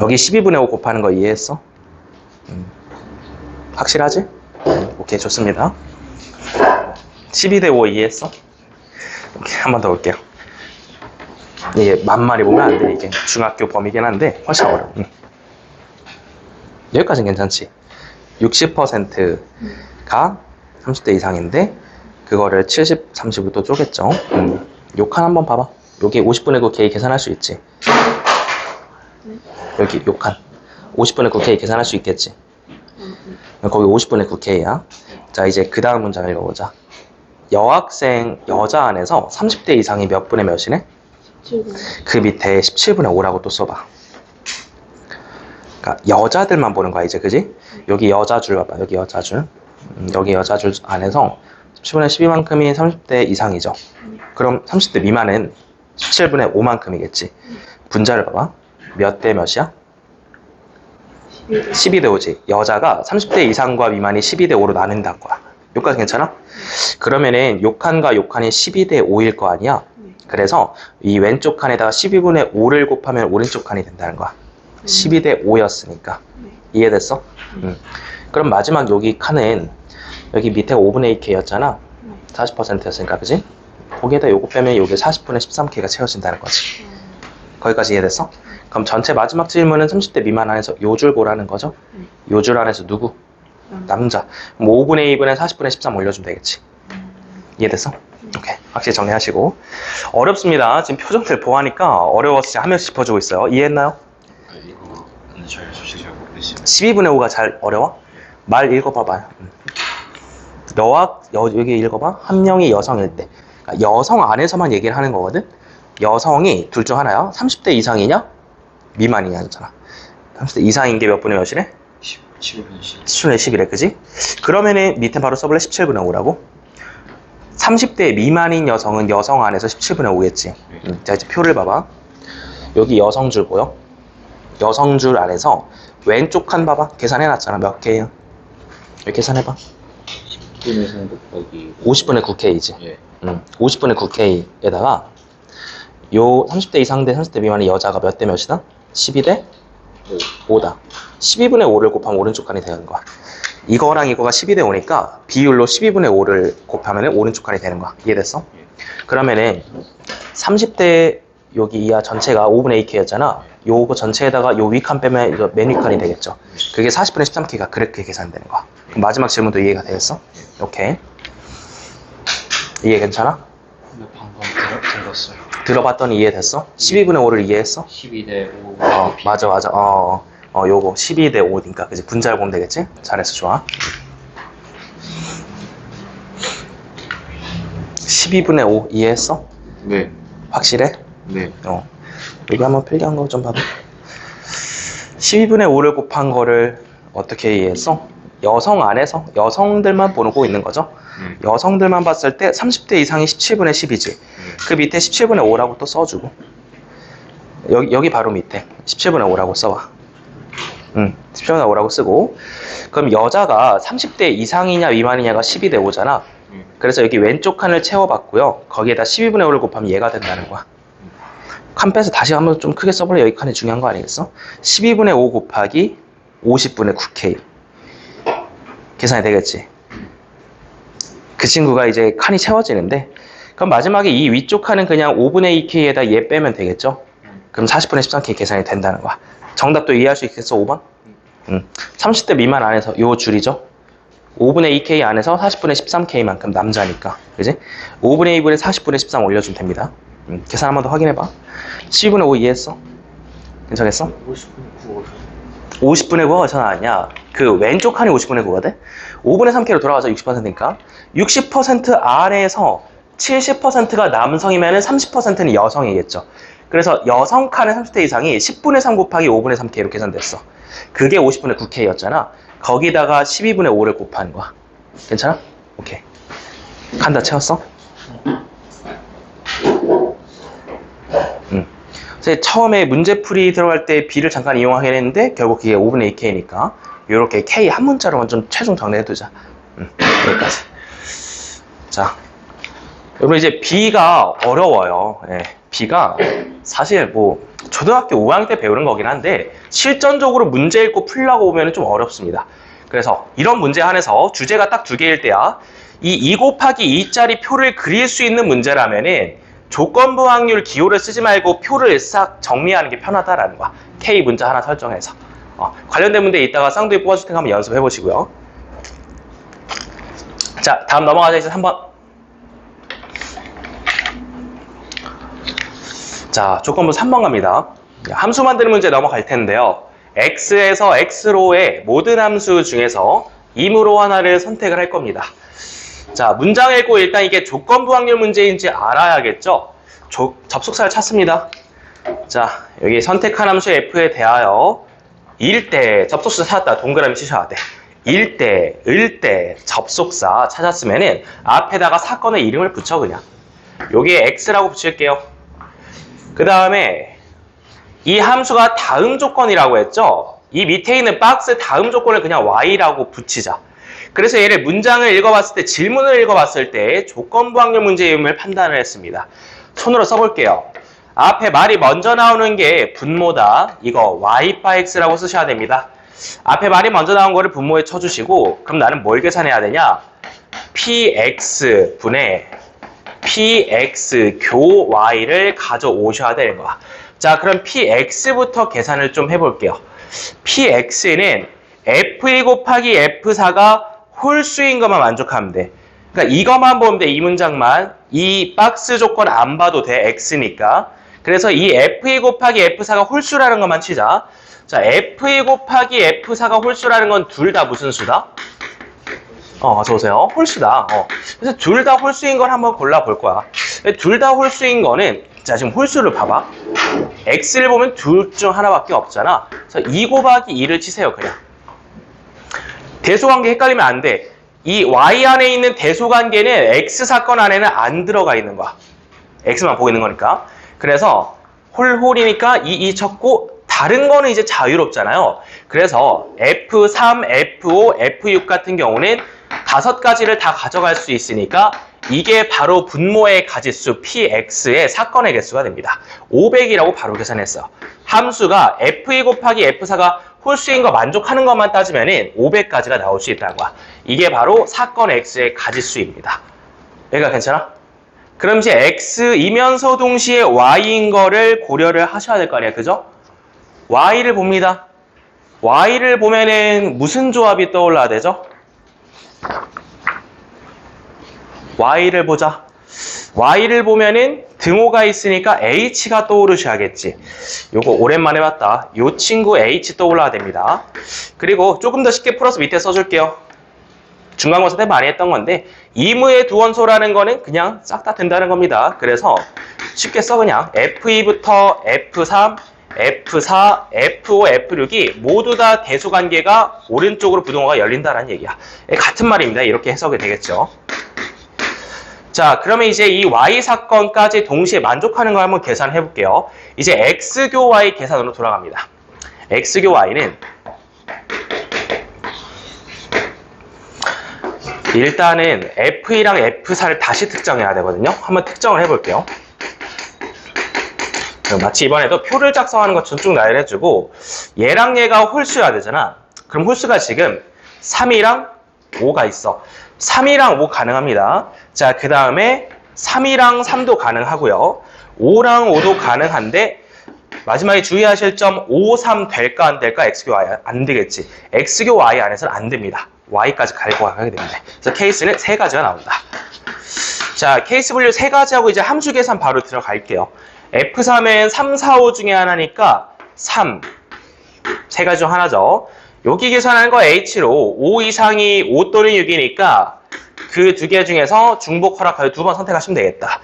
여기 12분의 5 곱하는 거 이해했어? 확실하지? 오케이, 좋습니다. 12대 5 이해했어? 오케이, 한 번 더 볼게요. 이게 만마리 보면 안 돼. 이게 중학교 범위긴 한데 훨씬 어려워. 여기까지는 괜찮지? 60%가 30대 이상인데 그거를 70, 30으로 또 쪼갰죠. 요 칸 한번 봐봐. 여기 50분의 9K 계산할 수 있지? 여기 요 칸 50분의 9K 계산할 수 있겠지? 거기 50분의 9K야. 자, 이제 그 다음 문장 읽어보자. 여학생 여자 안에서 30대 이상이 몇 분의 몇이네? 17분. 그 밑에 17분의 5라고 또 써봐. 그러니까 여자들만 보는 거야 이제, 그지? 여기 여자줄 봐봐. 여기 여자줄. 여기 여자줄 안에서 17분의 12만큼이 30대 이상이죠. 그럼 30대 미만은 17분의 5만큼이겠지. 분자를 봐봐. 몇 대 몇이야? 12대 5지. 여자가 30대 이상과 미만이 12대 5로 나눈다는 거야. 여기까지 괜찮아? 그러면은 요 칸과 요 칸이 12대 5일 거 아니야? 그래서 이 왼쪽 칸에다가 12분의 5를 곱하면 오른쪽 칸이 된다는 거야. 12대 5였으니까. 이해됐어? 그럼 마지막 여기 칸은 여기 밑에 5분의 2K였잖아. 40%였으니까, 그지? 거기에다 요거 빼면 요게 40분의 13K가 채워진다는 거지. 거기까지 이해됐어? 그럼 전체 마지막 질문은 30대 미만 안에서 요 줄 보라는 거죠? 요 줄 안에서 누구? 남자. 뭐 5분의 2분의 40분의 13 올려주면 되겠지. 이해됐어? 오케이. 확실히 정리하시고. 어렵습니다. 지금 표정들 보아하니까 어려워서 지금 한 명씩 짚어주고 있어요. 이해했나요? 이거 잘 솔직히 잘 모르겠어요. 12분의 5가 잘 어려워? 말 읽어봐봐요. 여기 읽어봐. 한 명이 여성일 때. 그러니까 여성 안에서만 얘기를 하는 거거든? 여성이 둘 중 하나야. 30대 이상이냐? 미만이냐 했잖아. 30대 이상인 게 몇 분의 몇이래? 17분의 10. 17분의 10이래, 그지? 그러면은 밑에 바로 써볼래? 17분의 5라고? 30대 미만인 여성은 여성 안에서 17분의 5겠지. 자, 이제 표를 봐봐. 여기 여성줄 보여? 여성줄 안에서 왼쪽 칸 봐봐. 계산해놨잖아. 몇 K야? 여기 계산해봐. 10분의 3 곱하기 50분의 9K지. 예. 50분의 9K에다가 요 30대 이상 대 30대 미만의 여자가 몇 대 몇이다? 12대 5다. 12분의 5를 곱하면 오른쪽 칸이 되는 거야. 이거랑 이거가 12대 5니까 비율로 12분의 5를 곱하면 오른쪽 칸이 되는 거야. 이해됐어? 그러면은 30대 여기 이하 전체가 5분의 2K였잖아. 요거 전체에다가 요 위칸 빼면 이거 맨 위칸이 되겠죠. 그게 40분의 13K가 그렇게 계산되는 거야. 그럼 마지막 질문도 이해가 되겠어? 오케이. 이해 괜찮아? 근데 방금 들었어요. 들어봤더니 이해됐어? 12분의 5를 이해했어? 12대 5. 맞아. 요거 12대 5니까 그지? 분자를 보면 되겠지? 잘했어, 좋아. 12분의 5 이해했어? 네. 확실해? 네. 여기 한번 필기한 거 좀 봐봐. 12분의 5를 곱한 거를 어떻게 이해했어? 여성 안에서 여성들만 보고 있는 거죠. 여성들만 봤을 때 30대 이상이 17분의 10이지. 그 밑에 17분의 5라고 또 써주고 여기 바로 밑에 17분의 5라고 써봐. 10제곱분의 5라고 쓰고, 그럼 여자가 30대 이상이냐 미만이냐가 12대 5잖아. 그래서 여기 왼쪽 칸을 채워봤고요. 거기에다 12분의 5를 곱하면 얘가 된다는 거야. 칸 빼서 다시 한번 좀 크게 써볼래? 여기 칸이 중요한 거 아니겠어? 12분의 5 곱하기 50분의 9K. 계산이 되겠지? 그 친구가 이제 칸이 채워지는데, 그럼 마지막에 이 위쪽 칸은 그냥 5분의 2K에다 얘 빼면 되겠죠? 그럼 40분의 13K 계산이 된다는 거야. 정답도 이해할 수 있겠어, 5번? 30대 미만 안에서 요 줄이죠? 5분의 2K 안에서 40분의 13K만큼 남자니까. 그지? 5분의 2분의 40분의 13 올려주면 됩니다. 계산 한 번 더 확인해봐. 12분의 5 이해했어? 괜찮겠어? 50분의 9 50분의 9가 어디서 나왔냐? 그 왼쪽 칸이 50분의 9가 돼? 5분의 3K로 돌아가서 60%니까 60% 아래에서 70%가 남성이면 30%는 여성이겠죠. 그래서 여성 칸의 30대 이상이 10분의 3 곱하기 5분의 3K로 계산됐어. 그게 50분의 9K였잖아. 거기다가 12분의 5를 곱하는 거야. 괜찮아? 오케이. 칸 다 채웠어? 그래서 처음에 문제풀이 들어갈 때 B를 잠깐 이용하긴 했는데 결국 그게 5분의 2K니까 이렇게 K 한 문자로만 좀 최종 정리해두자. 여기까지. 자, 여러분 이제 B가 어려워요. 예, B가 사실 뭐 초등학교 5학년 때 배우는 거긴 한데 실전적으로 문제 읽고 풀려고 보면 좀 어렵습니다. 그래서 이런 문제 한해서 주제가 딱 2개일 때야 이 2 곱하기 2짜리 표를 그릴 수 있는 문제라면은 조건부 확률 기호를 쓰지 말고 표를 싹 정리하는 게 편하다라는 거야. K 문자 하나 설정해서. 관련된 문제 이따가 쌍둥이 뽑아줄 테니까 한번 연습해 보시고요. 자, 다음 넘어가자. 이제 3번. 자, 조건부 3번 갑니다. 함수 만드는 문제 넘어갈 텐데요. X에서 X로의 모든 함수 중에서 임으로 하나를 선택을 할 겁니다. 자, 문장 읽고 일단 이게 조건부 확률 문제인지 알아야겠죠? 접속사를 찾습니다. 자, 여기 선택한 함수 F에 대하여 일 때 접속사 찾았다. 동그라미 치셔야 돼. 일 때, 을 때 접속사 찾았으면은 앞에다가 사건의 이름을 붙여 그냥. 여기에 X라고 붙일게요. 그 다음에 이 함수가 다음 조건이라고 했죠? 이 밑에 있는 박스 다음 조건을 그냥 Y라고 붙이자. 그래서 얘를 문장을 읽어봤을 때, 질문을 읽어봤을 때 조건부 확률 문제임을 판단을 했습니다. 손으로 써볼게요. 앞에 말이 먼저 나오는 게 분모다. 이거 Y/X라고 쓰셔야 됩니다. 앞에 말이 먼저 나온 거를 분모에 쳐주시고, 그럼 나는 뭘 계산해야 되냐? PX분의 PX 교 Y를 가져오셔야 되는 거야. 자, 그럼 PX부터 계산을 좀 해볼게요. PX는 F1 곱하기 F4가 홀수인 것만 만족하면 돼. 그러니까 이것만 보면 돼. 이 문장만. 이 박스 조건 안 봐도 돼. X니까. 그래서 이 F2 곱하기 F4가 홀수라는 것만 치자. 자, F2 곱하기 F4가 홀수라는 건 둘 다 무슨 수다? 어서오세요. 홀수다. 그래서 둘 다 홀수인 걸 한번 골라볼 거야. 둘 다 홀수인 거는, 자, 지금 홀수를 봐봐. X를 보면 둘 중 하나밖에 없잖아. 그래서 2 곱하기 2를 치세요, 그냥. 대소관계 헷갈리면 안 돼. 이 Y 안에 있는 대소관계는 X 사건 안에는 안 들어가 있는 거야. X만 보이는 거니까. 그래서 홀이니까 2 쳤고 다른 거는 이제 자유롭잖아요. 그래서 F3, F5, F6 같은 경우는 5가지를 다 가져갈 수 있으니까 이게 바로 분모의 가짓수 PX의 사건의 개수가 됩니다. 500이라고 바로 계산했어요. 함수가 F2 곱하기 F4가 홀수인 거 만족하는 것만 따지면은 500까지가 나올 수 있다는 거야. 이게 바로 사건 X의 가짓수입니다. 여기가 괜찮아? 그럼 이제 X이면서 동시에 Y인 거를 고려를 하셔야 될 거 아니야. 그죠? Y를 봅니다. Y를 보면은 무슨 조합이 떠올라야 되죠? Y를 보자. Y를 보면은 등호가 있으니까 H가 떠오르셔야겠지. 요거 오랜만에 봤다. 요 친구 H 떠올라야 됩니다. 그리고 조금 더 쉽게 풀어서 밑에 써줄게요. 중간고사 때 많이 했던 건데 이무의 두원소라는 거는 그냥 싹 다 된다는 겁니다. 그래서 쉽게 써 그냥 F2부터 F3, F4, F5, F6이 모두 다 대소관계가 오른쪽으로 부등호가 열린다는 얘기야. 같은 말입니다. 이렇게 해석이 되겠죠. 자, 그러면 이제 이 Y 사건까지 동시에 만족하는 걸 한번 계산해 볼게요. 이제 X교 Y 계산으로 돌아갑니다. X교 Y는 일단은 F2랑 F4를 다시 특정해야 되거든요. 한번 특정을 해볼게요. 마치 이번에도 표를 작성하는 것처럼 쭉 나열해주고 얘랑 얘가 홀수여야 되잖아. 그럼 홀수가 지금 3이랑 5가 있어. 3이랑 5 가능합니다. 자, 그 다음에 3이랑 3도 가능하고요. 5랑 5도 가능한데 마지막에 주의하실 점 5, 3 될까 안 될까? X교 Y 안 되겠지. X교 Y 안에서는 안 됩니다. Y까지 갈고 가게 됩니다. 그래서 케이스는 세 가지가 나온다. 자, 케이스 분류 세 가지하고 이제 함수 계산 바로 들어갈게요. F3은 3, 4, 5 중에 하나니까 3. 세 가지 중 하나죠. 여기 계산하는 거 H로 5 이상이 5 또는 6이니까 그 두 개 중에서 중복 허락하여 두 번 선택하시면 되겠다.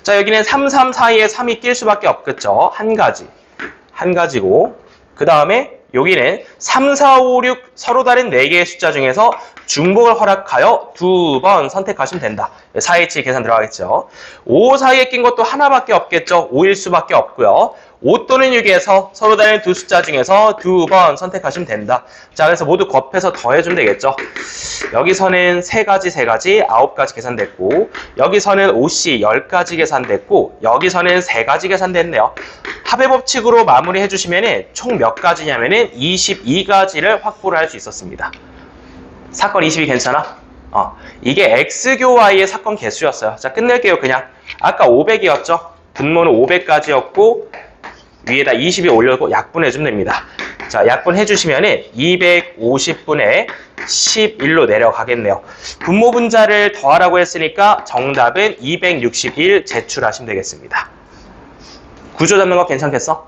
자, 여기는 3, 3 사이에 3이 낄 수밖에 없겠죠. 한 가지고. 그 다음에 여기는 3, 4, 5, 6 서로 다른 4개의 숫자 중에서 중복을 허락하여 두 번 선택하시면 된다. 4H 계산 들어가겠죠. 5 사이에 낀 것도 하나밖에 없겠죠. 5일 수밖에 없고요. 5 또는 6에서 서로 다른 두 숫자 중에서 두 번 선택하시면 된다. 자, 그래서 모두 곱해서 더해주면 되겠죠. 여기서는 3가지, 9가지 계산됐고, 여기서는 OC 10가지 계산됐고, 여기서는 3가지 계산됐네요. 합의 법칙으로 마무리해 주시면 총 몇 가지냐면은 22가지를 확보를 할 수 있었습니다. 사건 22 괜찮아? 이게 X교 Y의 사건 개수였어요. 자, 끝낼게요, 그냥. 아까 500이었죠? 분모는 500까지였고, 위에다 20이 올려고 약분해주면 됩니다. 자, 약분해주시면은 250분의 11로 내려가겠네요. 분모 분자를 더하라고 했으니까 정답은 261 제출하시면 되겠습니다. 구조 잡는 거 괜찮겠어?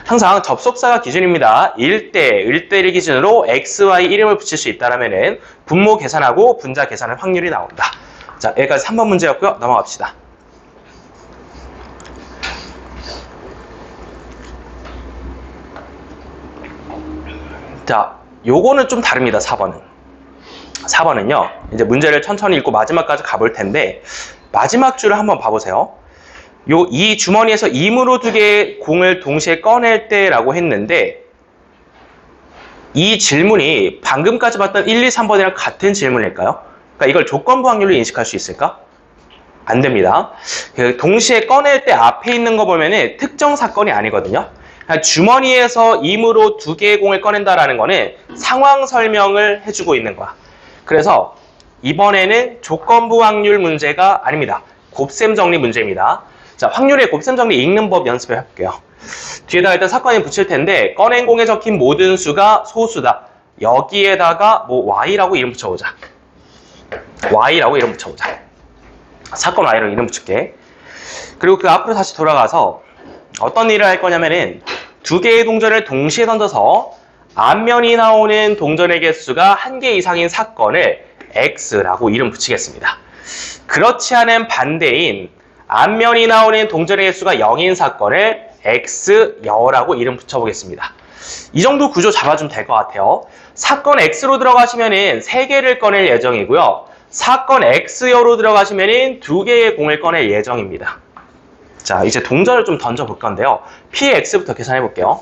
항상 접속사가 기준입니다. 1대1 기준으로 x, y 이름을 붙일 수 있다면은 분모 계산하고 분자 계산할 확률이 나온다. 자, 여기까지 3번 문제였고요. 넘어갑시다. 자, 요거는 좀 다릅니다. 4번은. 4번은요. 이제 문제를 천천히 읽고 마지막까지 가볼 텐데 마지막 줄을 한번 봐보세요. 이 주머니에서 임으로 두 개의 공을 동시에 꺼낼 때라고 했는데 이 질문이 방금까지 봤던 1, 2, 3번이랑 같은 질문일까요? 그러니까 이걸 조건부 확률로 인식할 수 있을까? 안 됩니다. 동시에 꺼낼 때 앞에 있는 거 보면은 특정 사건이 아니거든요. 주머니에서 임으로 두 개의 공을 꺼낸다라는 거는 상황 설명을 해주고 있는 거야. 그래서 이번에는 조건부 확률 문제가 아닙니다. 곱셈 정리 문제입니다. 자, 확률의 곱셈 정리 읽는 법 연습해 볼게요. 뒤에다가 일단 사건이 붙일 텐데 꺼낸 공에 적힌 모든 수가 소수다. 여기에다가 뭐 Y라고 이름 붙여보자. Y라고 이름 붙여보자. 사건 Y로 이름 붙일게. 그리고 그 앞으로 다시 돌아가서 어떤 일을 할 거냐면은 두 개의 동전을 동시에 던져서 앞면이 나오는 동전의 개수가 1개 이상인 사건을 X라고 이름 붙이겠습니다. 그렇지 않은 반대인 앞면이 나오는 동전의 개수가 0인 사건을 X여라고 이름 붙여보겠습니다. 이 정도 구조 잡아주면 될 것 같아요. 사건 X로 들어가시면은 3개를 꺼낼 예정이고요. 사건 X여로 들어가시면은 2개의 공을 꺼낼 예정입니다. 자, 이제 동전을 좀 던져볼 건데요. PX부터 계산해 볼게요.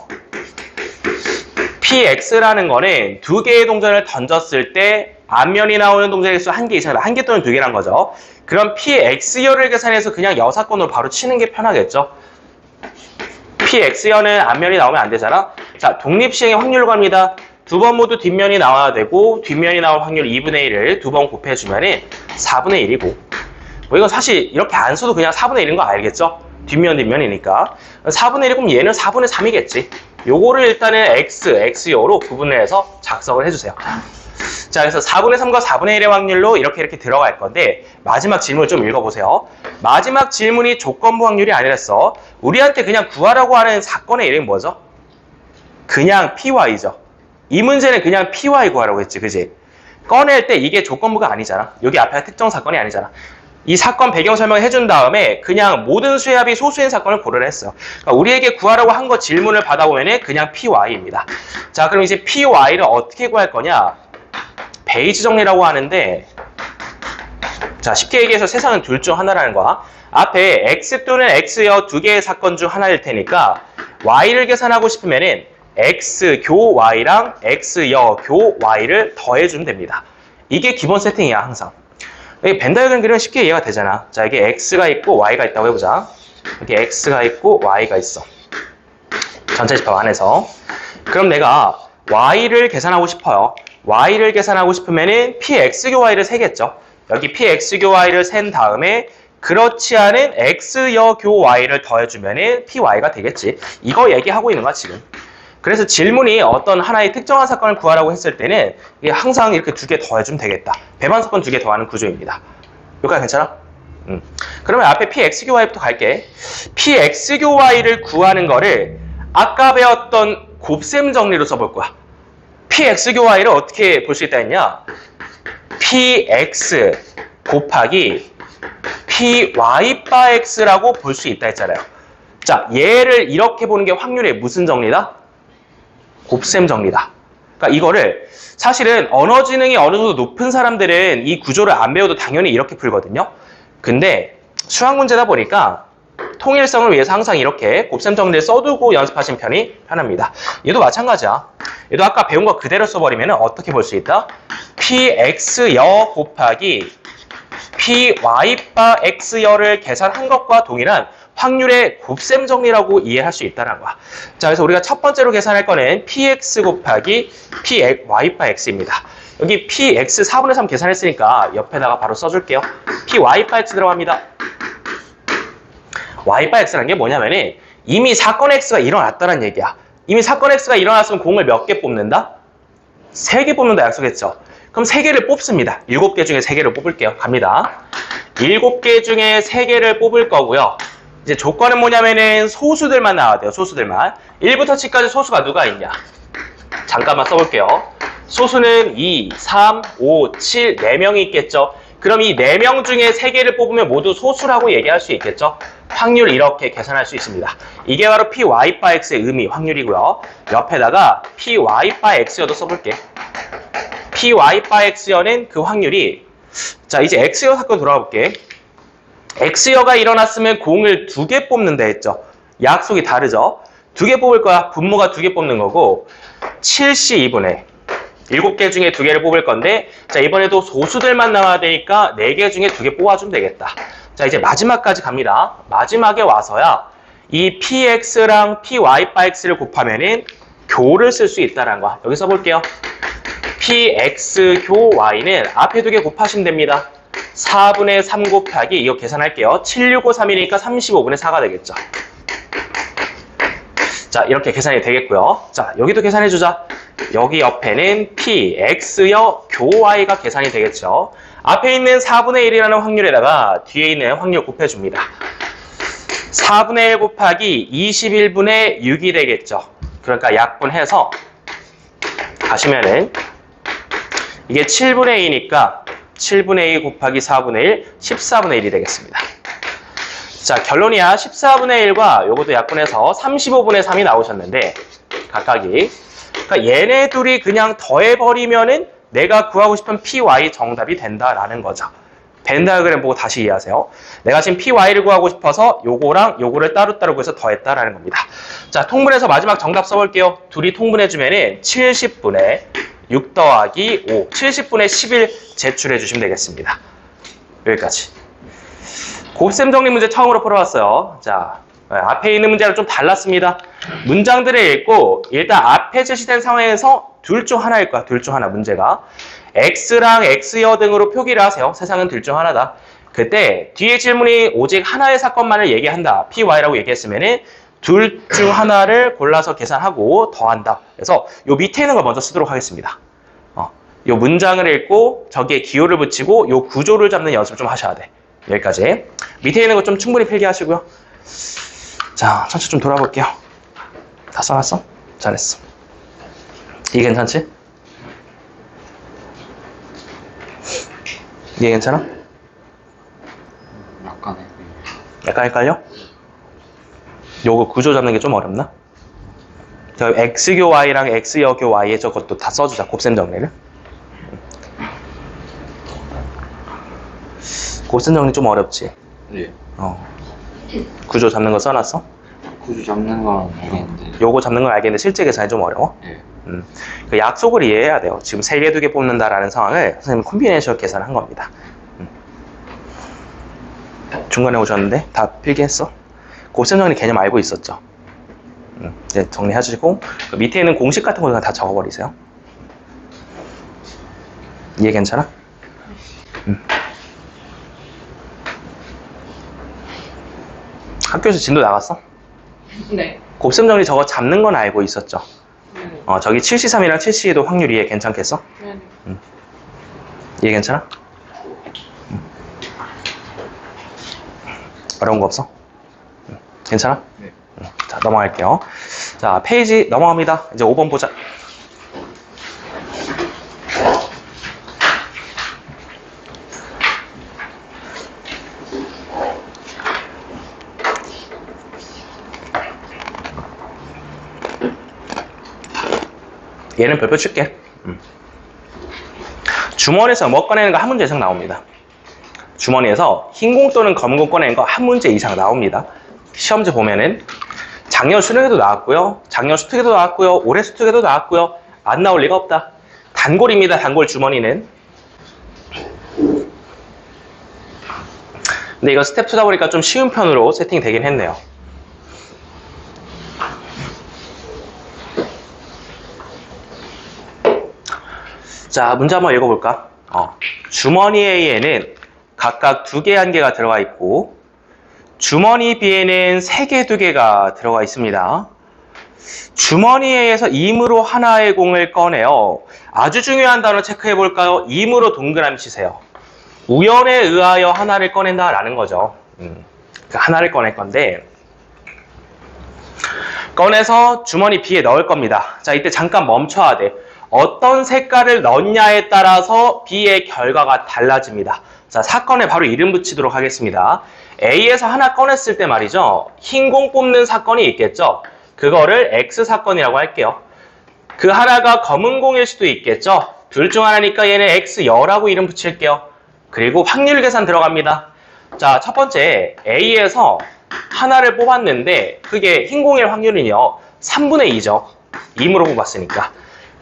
PX라는 거는 2개의 동전을 던졌을 때 앞면이 나오는 동전의 개수 1개 이상이다. 1개 또는 2개란 거죠. 그럼 PX여를 계산해서 그냥 여사건으로 바로 치는 게 편하겠죠. PX여는 앞면이 나오면 안 되잖아. 자, 독립시행의 확률로 갑니다. 두 번 모두 뒷면이 나와야 되고 뒷면이 나올 확률 2분의 1을 두 번 곱해주면 4분의 1이고 뭐 이건 사실 이렇게 안 써도 그냥 4분의 1인 거 알겠죠? 뒷면이니까 4분의 1이면 얘는 4분의 3이겠지. 요거를 일단은 X여로 구분을 해서 작성을 해주세요. 자, 그래서 4분의 3과 4분의 1의 확률로 이렇게 들어갈 건데 마지막 질문을 좀 읽어보세요. 마지막 질문이 조건부 확률이 아니랬어. 우리한테 그냥 구하라고 하는 사건의 이름이 뭐죠? 그냥 PY죠. 이 문제는 그냥 PY 구하라고 했지, 그지? 꺼낼 때 이게 조건부가 아니잖아. 여기 앞에 특정 사건이 아니잖아. 이 사건 배경 설명을 해준 다음에 그냥 모든 수의 합이 소수인 사건을 고려를 했어요. 그러니까 우리에게 구하라고 한 거 질문을 받아보면 그냥 PY입니다. 자, 그럼 이제 PY를 어떻게 구할 거냐? 베이지 정리라고 하는데, 자, 쉽게 얘기해서 세상은 둘 중 하나라는 거야. 앞에 X 또는 X여 두 개의 사건 중 하나일 테니까 Y를 계산하고 싶으면은 X교 Y랑 X여 교 Y를 더해주면 됩니다. 이게 기본 세팅이야, 항상. 여기 벤 다이어그램 그리면 쉽게 이해가 되잖아. 자, 여기 x가 있고 y가 있다고 해보자. 여기 x가 있고 y가 있어. 전체 집합 안에서. 그럼 내가 y를 계산하고 싶어요. y를 계산하고 싶으면은 px교y를 세겠죠. 여기 px교y를 센 다음에 그렇지 않은 x여교y를 더해주면은 py가 되겠지. 이거 얘기하고 있는 거야, 지금. 그래서 질문이 어떤 하나의 특정한 사건을 구하라고 했을 때는 이게 항상 이렇게 두 개 더해주면 되겠다. 배반사건 두 개 더하는 구조입니다. 여기까지 괜찮아? 그러면 앞에 px교y부터 갈게. px교y를 구하는 거를 아까 배웠던 곱셈 정리로 써볼 거야. px교y를 어떻게 볼 수 있다 했냐? px 곱하기 pyx라고 볼 수 있다 했잖아요. 자, 얘를 이렇게 보는 게 확률의 무슨 정리다? 곱셈 정리다. 그러니까 이거를 사실은 언어 지능이 어느 정도 높은 사람들은 이 구조를 안 배워도 당연히 이렇게 풀거든요. 근데 수학 문제다 보니까 통일성을 위해서 항상 이렇게 곱셈 정리를 써두고 연습하신 편이 편합니다. 얘도 마찬가지야. 얘도 아까 배운 거 그대로 써버리면 어떻게 볼 수 있다? px여 곱하기 pyx여를 계산한 것과 동일한 확률의 곱셈 정리라고 이해할 수 있다는 거야. 자, 그래서 우리가 첫 번째로 계산할 거는 px 곱하기 pyx입니다. 여기 px 4분의 3 계산했으니까 옆에다가 바로 써줄게요. pyx 들어갑니다. yx라는 게 뭐냐면은 이미 사건 x가 일어났다는 얘기야. 이미 사건 x가 일어났으면 공을 몇 개 뽑는다? 3개 뽑는다 약속했죠. 그럼 3개를 뽑습니다. 7개 중에 3개를 뽑을게요. 갑니다. 7개 중에 3개를 뽑을 거고요. 이제 조건은 뭐냐면은 소수들만 나와야 돼요. 소수들만. 1부터 10까지 소수가 누가 있냐? 잠깐만 써볼게요. 소수는 2, 3, 5, 7, 4명이 있겠죠. 그럼 이 4명 중에 3개를 뽑으면 모두 소수라고 얘기할 수 있겠죠. 확률 이렇게 계산할 수 있습니다. 이게 바로 pyx의 의미, 확률이고요. 옆에다가 pyx여도 써볼게. pyx여는 그 확률이, 자, 이제 x여 사건 돌아가 볼게. x여가 일어났으면 공을 2개 뽑는다 했죠. 약속이 다르죠. 2개 뽑을 거야. 분모가 2개 뽑는 거고 7c 2분의 7개 중에 2개를 뽑을 건데, 자, 이번에도 소수들만 나와야 되니까 4개 중에 2개 뽑아주면 되겠다. 자, 이제 마지막까지 갑니다. 마지막에 와서야 이 px랑 pyx를 곱하면은 교를 쓸 수 있다는 거야. 여기 써볼게요. px 교 y는 앞에 2개 곱하시면 됩니다. 4분의 3 곱하기, 이거 계산할게요. 7, 6, 5, 3이니까 35분의 4가 되겠죠. 자, 이렇게 계산이 되겠고요. 자, 여기도 계산해주자. 여기 옆에는 px여 교 y가 계산이 되겠죠. 앞에 있는 4분의 1이라는 확률에다가 뒤에 있는 확률 곱해줍니다. 4분의 1 곱하기 21분의 6이 되겠죠. 그러니까 약분해서 가시면은 이게 7분의 2니까 7분의 2 곱하기 4분의 1, 14분의 1이 되겠습니다. 자, 결론이야. 14분의 1과 요것도 약분해서 35분의 3이 나오셨는데, 각각이. 그러니까 얘네 둘이 그냥 더해버리면은 내가 구하고 싶은 py 정답이 된다라는 거죠. 벤 다이어그램 보고 다시 이해하세요. 내가 지금 py를 구하고 싶어서 요거랑 요거를 따로따로 구해서 더했다라는 겁니다. 자, 통분해서 마지막 정답 써볼게요. 둘이 통분해주면은 70분의 6 더하기 5, 70분의 11 제출해 주시면 되겠습니다. 여기까지. 곱셈 정리 문제 처음으로 풀어봤어요. 자, 앞에 있는 문제랑 좀 달랐습니다. 문장들을 읽고 일단 앞에 제시된 상황에서 둘 중 하나일 거야. 둘 중 하나 문제가. x랑 x여 등으로 표기를 하세요. 세상은 둘 중 하나다. 그때 뒤에 질문이 오직 하나의 사건만을 얘기한다. py라고 얘기했으면은 둘 중 하나를 골라서 계산하고 더한다. 그래서 요 밑에 있는 걸 먼저 쓰도록 하겠습니다. 요 문장을 읽고 저기에 기호를 붙이고 요 구조를 잡는 연습을 좀 하셔야 돼. 여기까지. 밑에 있는 거 좀 충분히 필기하시고요. 자, 천천히 좀 돌아볼게요. 다 써놨어? 잘했어. 이게 괜찮지? 이게 괜찮아? 약간의 약간 헷갈려? 요거 구조 잡는 게 좀 어렵나? 저 x교 y랑 x여교 y에 저것도 다 써주자. 곱셈 정리를. 곱셈 정리 좀 어렵지? 네. 구조 잡는 거 써놨어? 구조 잡는 건 알겠는데. 요거 잡는 건 알겠는데 실제 계산이 좀 어려워? 네. 그 약속을 이해해야 돼요. 지금 3개, 2개 뽑는다라는 상황을 선생님 콤비네이션 계산한 겁니다. 중간에 오셨는데 다 필기했어? 곱셈 정리 개념 알고 있었죠? 이제 정리해주시고 그 밑에 있는 공식 같은 거 다 적어버리세요. 이해 괜찮아? 학교에서 진도 나갔어? 네. 곱셈 정리 저거 잡는 건 알고 있었죠? 네. 저기 7C3이랑 7C도 확률 이해 괜찮겠어? 네. 이해 괜찮아? 어려운 거 없어? 괜찮아? 네. 자, 넘어갈게요. 자, 페이지 넘어갑니다. 이제 5번 보자. 얘는 별표 칠게. 주머니에서 뭐 꺼내는 거 한 문제 이상 나옵니다. 주머니에서 흰 공 또는 검은 공 꺼내는 거 한 문제 이상 나옵니다. 시험지 보면은 작년 수능에도 나왔고요. 작년 수특에도 나왔고요. 올해 수특에도 나왔고요. 안 나올 리가 없다. 단골입니다. 단골 주머니는. 근데 이거 스텝 2다 보니까 좀 쉬운 편으로 세팅되긴 했네요. 자, 문제 한번 읽어볼까? 주머니 A에는 각각 2개, 1개가 들어가 있고 주머니 B에는 3개, 2개가 들어가 있습니다. 주머니 A에서 임으로 하나의 공을 꺼내요. 아주 중요한 단어 체크해 볼까요? 임으로 동그라미 치세요. 우연에 의하여 하나를 꺼낸다라는 거죠. 그 하나를 꺼낼 건데 꺼내서 주머니 B에 넣을 겁니다. 자, 이때 잠깐 멈춰야 돼. 어떤 색깔을 넣냐에 따라서 B의 결과가 달라집니다. 자, 사건에 바로 이름 붙이도록 하겠습니다. A에서 하나 꺼냈을 때 말이죠. 흰 공 뽑는 사건이 있겠죠. 그거를 X사건이라고 할게요. 그 하나가 검은 공일 수도 있겠죠. 둘 중 하나니까 얘는 X여라고 이름 붙일게요. 그리고 확률 계산 들어갑니다. 자, 첫 번째 A에서 하나를 뽑았는데 그게 흰 공일 확률은요. 3분의 2죠. 임으로 뽑았으니까.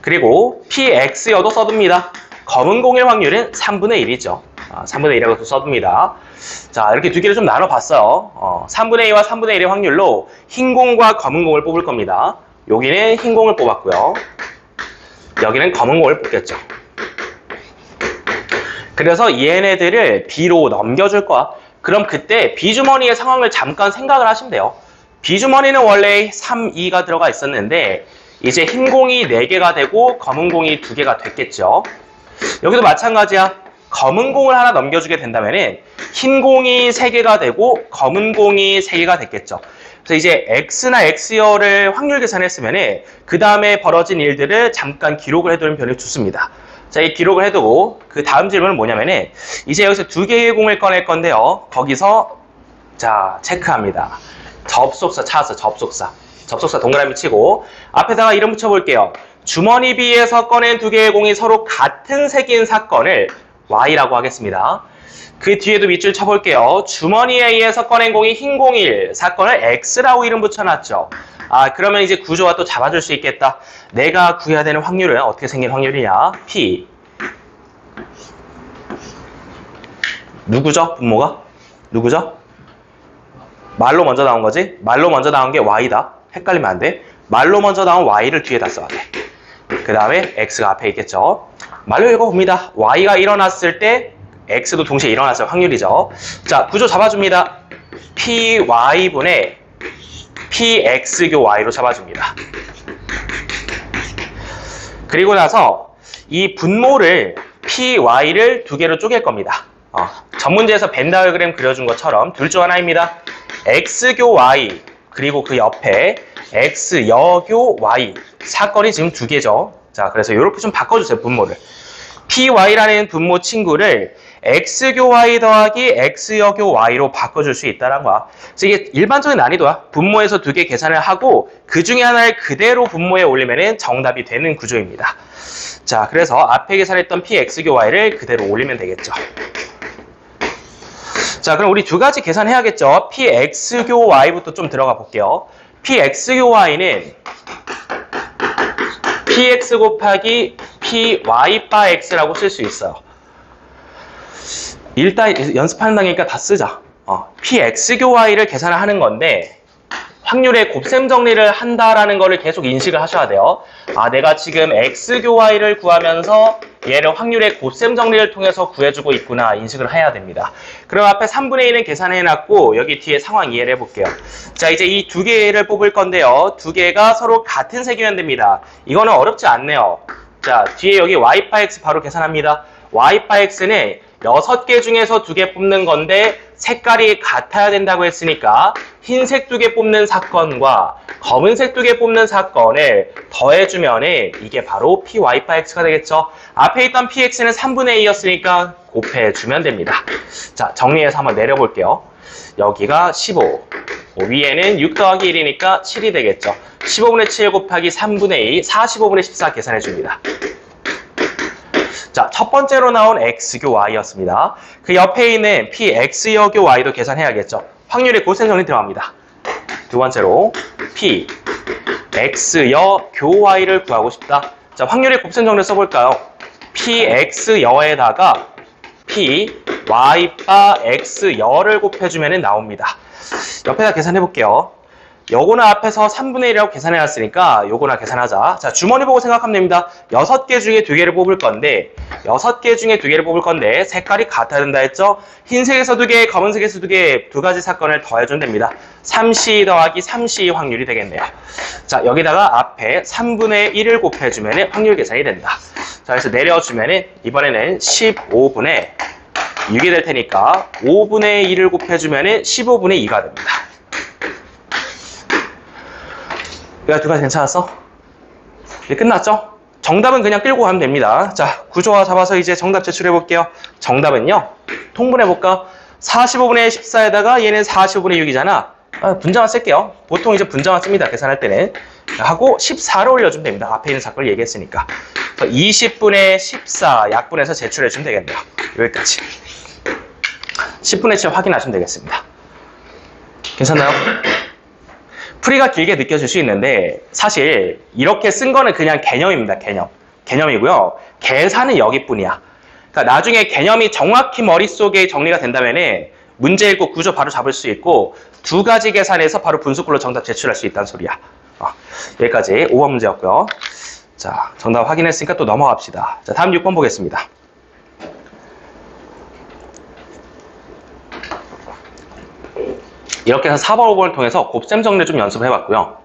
그리고 PX여도 써둡니다. 검은 공일 확률은 3분의 1이죠. 3분의 1이라고 써둡니다. 자, 이렇게 2개를 좀 나눠봤어요. 3분의 2와 3분의 1의 확률로 흰 공과 검은 공을 뽑을 겁니다. 여기는 흰 공을 뽑았고요. 여기는 검은 공을 뽑겠죠. 그래서 얘네들을 B로 넘겨줄 거야. 그럼 그때 B주머니의 상황을 잠깐 생각을 하시면 돼요. B주머니는 원래 3, 2가 들어가 있었는데 이제 흰 공이 4개가 되고 검은 공이 2개가 됐겠죠. 여기도 마찬가지야. 검은 공을 하나 넘겨주게 된다면 흰 공이 3개가 되고 검은 공이 3개가 됐겠죠. 그래서 이제 X나 X여를 확률 계산했으면 그 다음에 벌어진 일들을 잠깐 기록을 해두는 편이 좋습니다. 자, 이 기록을 해두고 그 다음 질문은 뭐냐면 이제 여기서 2개의 공을 꺼낼 건데요. 거기서 자, 체크합니다. 접속사 찾았어. 접속사 동그라미 치고 앞에다가 이름 붙여볼게요. 주머니 B에서 꺼낸 2개의 공이 서로 같은 색인 사건을 Y라고 하겠습니다. 그 뒤에도 밑줄 쳐볼게요. 주머니 A에서 꺼낸 공이 흰 공일 사건을 X라고 이름 붙여놨죠. 그러면 이제 구조가 또 잡아줄 수 있겠다. 내가 구해야 되는 확률은 어떻게 생긴 확률이냐? P. 누구죠? 분모가? 누구죠? 말로 먼저 나온 거지? 말로 먼저 나온 게 Y다. 헷갈리면 안 돼. 말로 먼저 나온 Y를 뒤에다 써야 돼. 그 다음에 X가 앞에 있겠죠. 말로 읽어봅니다. Y가 일어났을 때 X도 동시에 일어났을 확률이죠. 자, 구조 잡아줍니다. PY분의 PX교 Y로 잡아줍니다. 그리고 나서 이 분모를 PY를 2개로 쪼갤 겁니다. 전문지에서 벤 다이어그램 그려준 것처럼 둘 중 하나입니다. X교 Y 그리고 그 옆에 X여교 Y 사건이 지금 2개죠. 자, 그래서 이렇게 좀 바꿔주세요. 분모를. PY라는 분모 친구를 X교 Y 더하기 X여교 Y로 바꿔줄 수 있다는 거야. 그래서 이게 일반적인 난이도야. 분모에서 2개 계산을 하고 그 중에 하나를 그대로 분모에 올리면 정답이 되는 구조입니다. 자, 그래서 앞에 계산했던 PX교 Y를 그대로 올리면 되겠죠. 자, 그럼 우리 2가지 계산해야겠죠. PX교 Y부터 좀 들어가 볼게요. PX교 Y는 px 곱하기 py 바 x라고 쓸 수 있어요. 일단 연습하는 단계니까 다 쓰자. px교 y를 계산을 하는 건데 확률의 곱셈 정리를 한다라는 거를 계속 인식을 하셔야 돼요. 내가 지금 x교 y를 구하면서 얘를 확률의 곱셈 정리를 통해서 구해주고 있구나 인식을 해야 됩니다. 그럼 앞에 3분의 1은 계산해놨고 여기 뒤에 상황 이해를 해볼게요. 자, 이제 이 두 개를 뽑을 건데요. 두 개가 서로 같은 색이면 됩니다. 이거는 어렵지 않네요. 자, 뒤에 여기 y파 x 바로 계산합니다. y파 x는 6개 중에서 2개 뽑는 건데 색깔이 같아야 된다고 했으니까 흰색 2개 뽑는 사건과 검은색 2개 뽑는 사건을 더해주면 이게 바로 py파 x가 되겠죠. 앞에 있던 px는 3분의 2였으니까 곱해주면 됩니다. 자, 정리해서 한번 내려볼게요. 여기가 15, 위에는 6 더하기 1이니까 7이 되겠죠. 15분의 7 곱하기 3분의 2, 45분의 14 계산해줍니다. 자, 첫 번째로 나온 x교 y였습니다. 그 옆에 있는 px여교 y도 계산해야겠죠. 확률의 곱셈 정리 들어갑니다. 두 번째로 px여교 y를 구하고 싶다. 자, 확률의 곱셈 정리 써볼까요? px여에다가 py바 x여를 곱해주면 나옵니다. 옆에다 계산해볼게요. 요거는 앞에서 3분의 1이라고 계산해놨으니까 요거나 계산하자. 자, 주머니 보고 생각하면 됩니다. 6개 중에 2개를 뽑을 건데 6개 중에 2개를 뽑을 건데 색깔이 같아야 된다 했죠? 흰색에서 2개, 검은색에서 2개, 두 가지 사건을 더해주면 됩니다. 3c 더하기 3c 확률이 되겠네요. 자, 여기다가 앞에 3분의 1을 곱해주면 확률 계산이 된다. 자, 그래서 내려주면 이번에는 15분의 6이 될 테니까 5분의 1을 곱해주면 15분의 2가 됩니다. 야, 두 가지 괜찮았어? 이제 끝났죠? 정답은 그냥 끌고 가면 됩니다. 자, 구조화 잡아서 이제 정답 제출해 볼게요. 정답은요, 통분해 볼까? 45분의 14에다가 얘는 45분의 6이잖아. 분자만 쓸게요. 보통 이제 분자만 씁니다. 계산할 때는. 하고 14를 올려주면 됩니다. 앞에 있는 사건을 얘기했으니까. 20분의 14 약분해서 제출해 주면 되겠네요. 여기까지. 10분의 7 확인하시면 되겠습니다. 괜찮나요? 풀이가 길게 느껴질 수 있는데 사실 이렇게 쓴 거는 그냥 개념입니다. 개념이고요. 계산은 여기뿐이야. 그러니까 나중에 개념이 정확히 머릿속에 정리가 된다면 문제 읽고 구조 바로 잡을 수 있고 두 가지 계산해서 바로 분수꼴로 정답 제출할 수 있다는 소리야. 여기까지 5번 문제였고요. 자, 정답 확인했으니까 또 넘어갑시다. 자, 다음 6번 보겠습니다. 이렇게 해서 4번, 5번을 통해서 곱셈 정리 좀 연습을 해봤고요.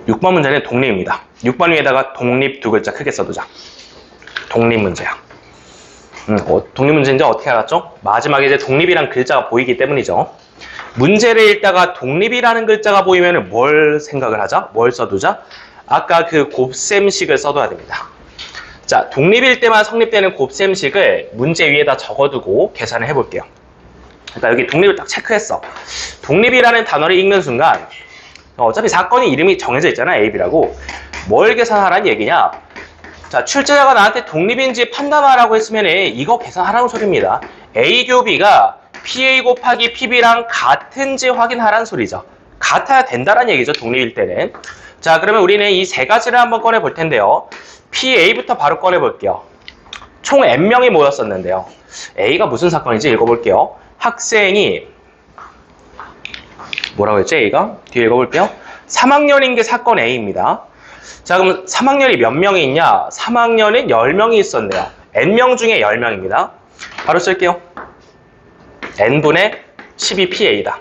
6번 문제는 독립입니다. 6번 위에다가 독립 두 글자 크게 써두자. 독립 문제야. 독립 문제인지 어떻게 알았죠? 마지막에 이제 독립이란 글자가 보이기 때문이죠. 문제를 읽다가 독립이라는 글자가 보이면 뭘 생각을 하자? 뭘 써두자? 아까 그 곱셈식을 써둬야 됩니다. 자, 독립일 때만 성립되는 곱셈식을 문제 위에다 적어두고 계산을 해볼게요. 그러니까 여기 독립을 딱 체크했어. 독립이라는 단어를 읽는 순간 어차피 사건의 이름이 정해져 있잖아. A, B라고. 뭘 계산하라는 얘기냐? 자, 출제자가 나한테 독립인지 판단하라고 했으면 이거 계산하라는 소리입니다. A 교 B가 PA 곱하기 PB랑 같은지 확인하라는 소리죠. 같아야 된다는 얘기죠. 독립일 때는. 자, 그러면 우리는 이 세 가지를 한번 꺼내볼 텐데요. PA부터 바로 꺼내볼게요. 총 N명이 모였었는데요. A가 무슨 사건인지 읽어볼게요. 학생이 뭐라고 했지? A가? 뒤에 읽어볼게요. 3학년인 게 사건 A입니다. 자, 그럼 3학년이 몇 명이 있냐? 3학년은 10명이 있었네요. N명 중에 10명입니다. 바로 쓸게요. N분의 12 PA다.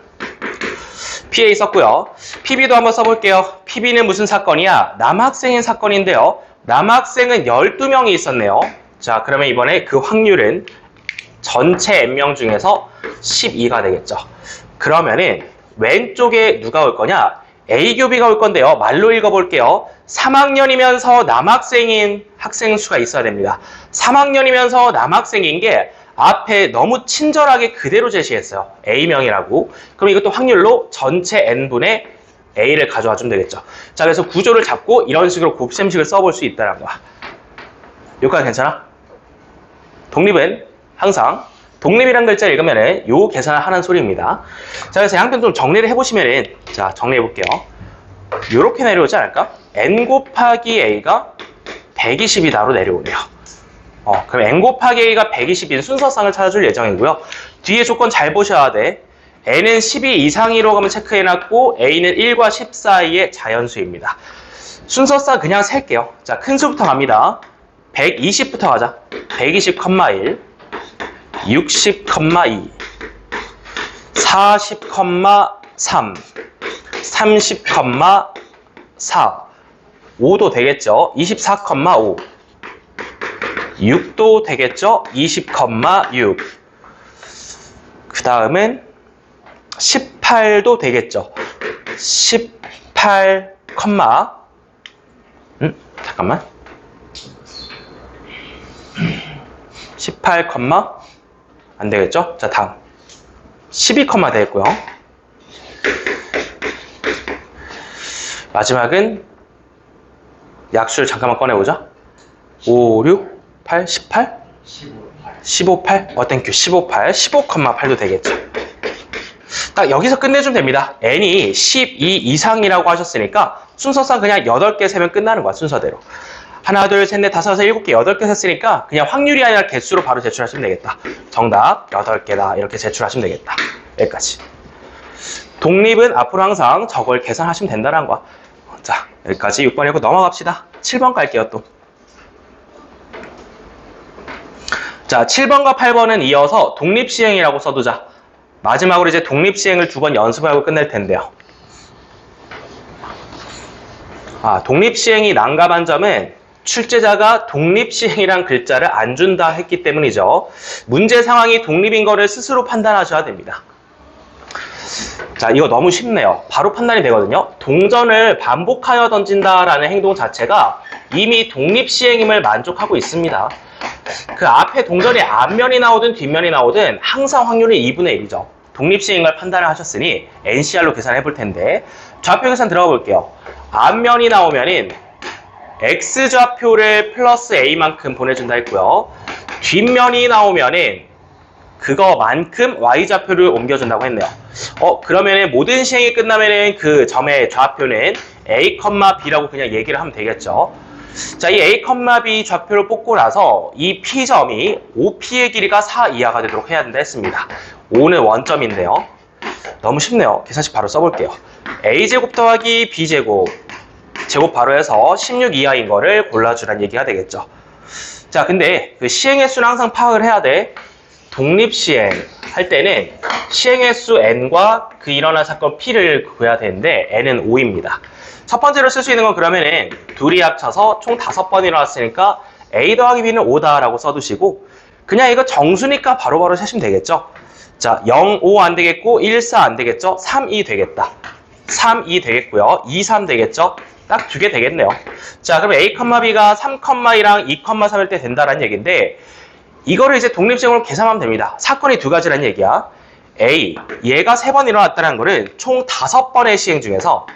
PA 썼고요. PB도 한번 써볼게요. PB는 무슨 사건이야? 남학생인 사건인데요. 남학생은 12명이 있었네요. 자, 그러면 이번에 그 확률은 전체 N명 중에서 12가 되겠죠. 그러면은 왼쪽에 누가 올 거냐? A 교 B가 올 건데요. 말로 읽어볼게요. 3학년이면서 남학생인 학생 수가 있어야 됩니다. 3학년이면서 남학생인 게 앞에 너무 친절하게 그대로 제시했어요. A명이라고. 그럼 이것도 확률로 전체 N분의 A를 가져와 주면 되겠죠. 자, 그래서 구조를 잡고 이런 식으로 곱셈식을 써볼 수 있다는 거야. 여기까지 괜찮아? 독립은 항상 독립이라는 글자 읽으면은 요 계산을 하는 소리입니다. 자, 그래서 양편 좀 정리를 해보시면은, 자, 정리해볼게요. 이렇게 내려오지 않을까? n 곱하기 a가 120이다로 내려오네요. 그럼 n 곱하기 a가 120인 순서상을 찾아줄 예정이고요. 뒤에 조건 잘 보셔야 돼. n은 12 이상이라고 하면 체크해놨고 a는 1과 10 사이의 자연수입니다. 순서상 그냥 셀게요. 자, 큰 수부터 갑니다. 120부터 가자. 120,1 60,2 40,3 30,4 5도 되겠죠? 24,5 6도 되겠죠? 20,6 그 다음은 18도 되겠죠? 18, 잠깐만 18, 안 되겠죠? 자, 다음 12, 되겠고요. 마지막은 약수를 잠깐만 꺼내보자. 5, 6, 8, 18? 15, 8? 땡큐. 15, 8. 15,8도 되겠죠. 딱 여기서 끝내주면 됩니다. n이 12 이상이라고 하셨으니까 순서상 그냥 8개 세면 끝나는 거야, 순서대로. 하나, 둘, 셋, 넷, 다섯, 여섯, 7개, 8개 셌으니까 그냥 확률이 아니라 개수로 바로 제출하시면 되겠다. 정답 8개다. 이렇게 제출하시면 되겠다. 여기까지. 독립은 앞으로 항상 저걸 계산하시면 된다는 거야. 자, 여기까지 6번이고 넘어갑시다. 7번 갈게요, 또. 자, 7번과 8번은 이어서 독립시행이라고 써두자. 마지막으로 이제 독립시행을 2번 연습하고 끝낼 텐데요. 독립시행이 난감한 점은 출제자가 독립시행이란 글자를 안 준다 했기 때문이죠. 문제 상황이 독립인 거를 스스로 판단하셔야 됩니다. 자, 이거 너무 쉽네요. 바로 판단이 되거든요. 동전을 반복하여 던진다라는 행동 자체가 이미 독립시행임을 만족하고 있습니다. 그 앞에 동전이 앞면이 나오든 뒷면이 나오든 항상 확률이 2분의 1이죠. 독립시행을 판단을 하셨으니 NCR로 계산해 볼 텐데 좌표 계산 들어가 볼게요. 앞면이 나오면은 X좌표를 플러스 A만큼 보내준다 했고요. 뒷면이 나오면은 그거만큼 Y좌표를 옮겨준다고 했네요. 그러면은 모든 시행이 끝나면은 그 점의 좌표는 A, B라고 그냥 얘기를 하면 되겠죠. 자, 이 A, B 좌표를 뽑고 나서 이 P점이 OP의 길이가 4 이하가 되도록 해야 된다 했습니다. 5는 원점인데요. 너무 쉽네요. 계산식 바로 써볼게요. A제곱 더하기 B제곱 제곱 바로 해서 16 이하인 거를 골라주란 얘기가 되겠죠. 자, 근데 그 시행의 수는 항상 파악을 해야 돼. 독립시행 할 때는 시행의 수 n과 그 일어난 사건 p를 구해야 되는데 n은 5입니다. 첫 번째로 쓸 수 있는 건 그러면은 둘이 합쳐서 총 5번 일어났으니까 a 더하기 b는 5다라고 써두시고 그냥 이거 정수니까 바로바로 세시면 되겠죠. 자, 0, 5 안 되겠고 1, 4 안 되겠죠. 3, 2 되겠다. 3, 2 되겠고요. 2, 3 되겠죠. 딱 2개 되겠네요. 자, 그럼 a, b가 3, 2랑 2, 3일 때 된다라는 얘기인데 이거를 이제 독립시행으로 계산하면 됩니다. 사건이 2가지라는 얘기야. A, 얘가 3번 일어났다는 거를 총 5번의 시행 중에서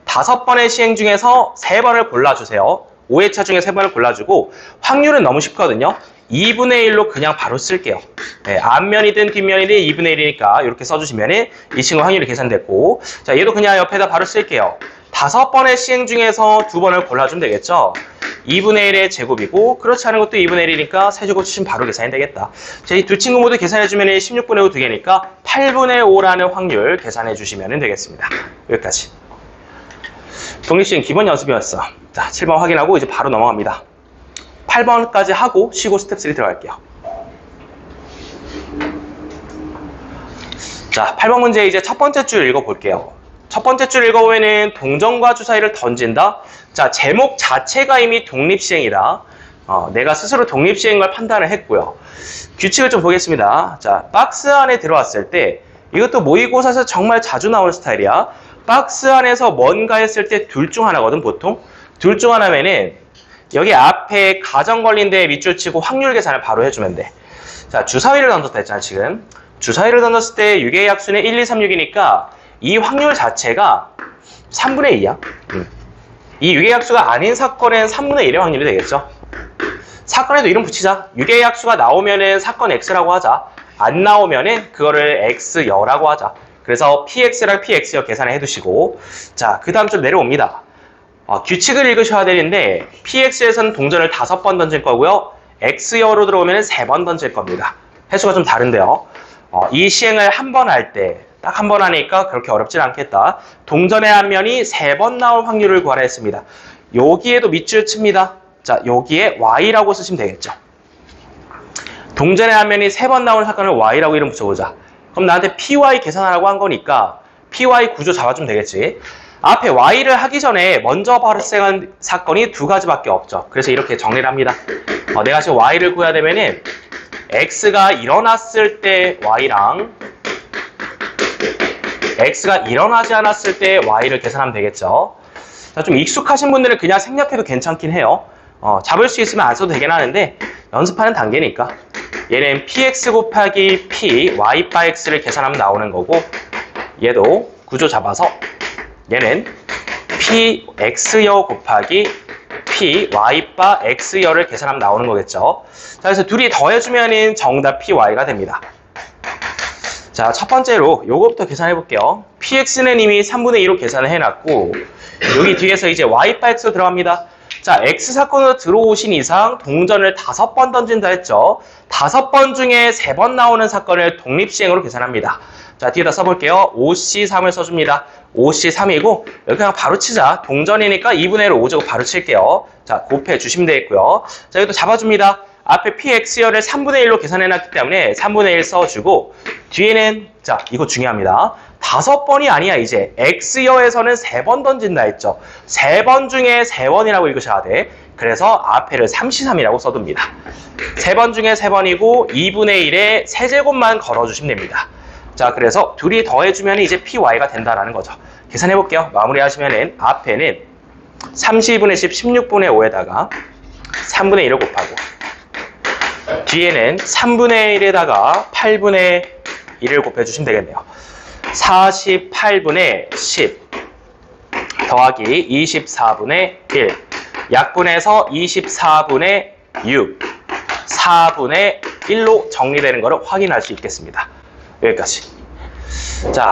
3번을 골라주세요. 5회차 중에 3번을 골라주고 확률은 너무 쉽거든요. 2분의 1로 그냥 바로 쓸게요. 네, 앞면이든 뒷면이든 2분의 1이니까 이렇게 써주시면 이 친구 확률이 계산됐고 자, 얘도 그냥 옆에다 바로 쓸게요. 5번의 시행 중에서 2번을 골라주면 되겠죠. 2분의 1의 제곱이고 그렇지 않은 것도 2분의 1이니까 세제곱 치시면 바로 계산이 되겠다. 자, 이 두 친구 모두 계산해주면 16분의 5 2개니까 8분의 5라는 확률 계산해주시면 되겠습니다. 여기까지. 독립시행 기본 연습이었어. 자, 7번 확인하고 이제 바로 넘어갑니다. 8번까지 하고 쉬고 스텝 3 들어갈게요. 자, 8번 문제 이제 첫 번째 줄 읽어볼게요. 첫 번째 줄 읽어보면은 동전과 주사위를 던진다. 자, 제목 자체가 이미 독립시행이다. 내가 스스로 독립시행을 판단을 했고요. 규칙을 좀 보겠습니다. 자, 박스 안에 들어왔을 때 이것도 모의고사에서 정말 자주 나오는 스타일이야. 박스 안에서 뭔가 했을 때 둘 중 하나거든, 보통. 둘 중 하나면은 여기 앞에 가정 걸린 데 밑줄 치고 확률 계산을 바로 해주면 돼. 자, 주사위를 던졌다 했잖아, 지금. 주사위를 던졌을 때 6의 약수는 1, 2, 3, 6이니까 이 확률 자체가 3분의 2야. 이 6의 약수가 아닌 사건엔 3분의 1의 확률이 되겠죠. 사건에도 이름 붙이자. 6의 약수가 나오면은 사건 X라고 하자. 안 나오면은 그거를 X여라고 하자. 그래서 px랑 px여 계산을 해두시고, 자, 그 다음 줄 내려옵니다. 규칙을 읽으셔야 되는데 px에서는 동전을 5번 던질 거고요. x여로 들어오면 3번 던질 겁니다. 횟수가 좀 다른데요. 이 시행을 한 번 할 때, 딱 한 번 하니까 그렇게 어렵진 않겠다. 동전의 한 면이 3번 나올 확률을 구하라 했습니다. 여기에도 밑줄 칩니다. 자, 여기에 y라고 쓰시면 되겠죠. 동전의 한 면이 3번 나오는 사건을 y라고 이름 붙여보자. 그럼 나한테 py 계산하라고 한 거니까 py 구조 잡아주면 되겠지. 앞에 y를 하기 전에 먼저 발생한 사건이 2가지밖에 없죠. 그래서 이렇게 정리를 합니다. 내가 지금 y를 구해야 되면은 x가 일어났을 때 y랑 x가 일어나지 않았을 때 y를 계산하면 되겠죠. 자, 좀 익숙하신 분들은 그냥 생략해도 괜찮긴 해요. 잡을 수 있으면 안 써도 되긴 하는데 연습하는 단계니까. 얘는 px 곱하기 p y 바 x를 계산하면 나오는 거고, 얘도 구조 잡아서 얘는 px여 곱하기 p y 바 x여를 계산하면 나오는 거겠죠. 자, 그래서 둘이 더해주면은 정답 py가 됩니다. 자, 첫 번째로 요거부터 계산해 볼게요. px는 이미 3분의 2로 계산을 해놨고, 여기 뒤에서 이제 y 바 x로 들어갑니다. 자, x 사건으로 들어오신 이상 동전을 5번 던진다 했죠. 5번 중에 3번 나오는 사건을 독립시행으로 계산합니다. 자, 뒤에다 써볼게요. 5c3을 써줍니다. 5c3이고 여기 그냥 바로 치자. 동전이니까 2분의 1을 5제곱 바로 칠게요. 자, 곱해 주시면 되겠고요. 자, 여기도 잡아줍니다. 앞에 px여를 3분의 1로 계산해놨기 때문에 3분의 1 써주고, 뒤에는, 자, 이거 중요합니다. 5번이 아니야, 이제. x여에서는 3번 던진다 했죠. 3번 중에 3번이라고 읽으셔야 돼. 그래서 앞에를 3c3이라고 써둡니다. 3번 중에 3번이고 2분의 1에 세제곱만 걸어주시면 됩니다. 자, 그래서 둘이 더해주면 이제 py가 된다라는 거죠. 계산해볼게요. 마무리하시면은 앞에는 32분의 10, 16분의 5에다가 3분의 1을 곱하고, 뒤에는 3분의 1에다가 8분의 1을 곱해주시면 되겠네요. 48분의 10 더하기 24분의 1, 약분해서 24분의 6, 4분의 1로 정리되는 것을 확인할 수 있겠습니다. 여기까지. 자,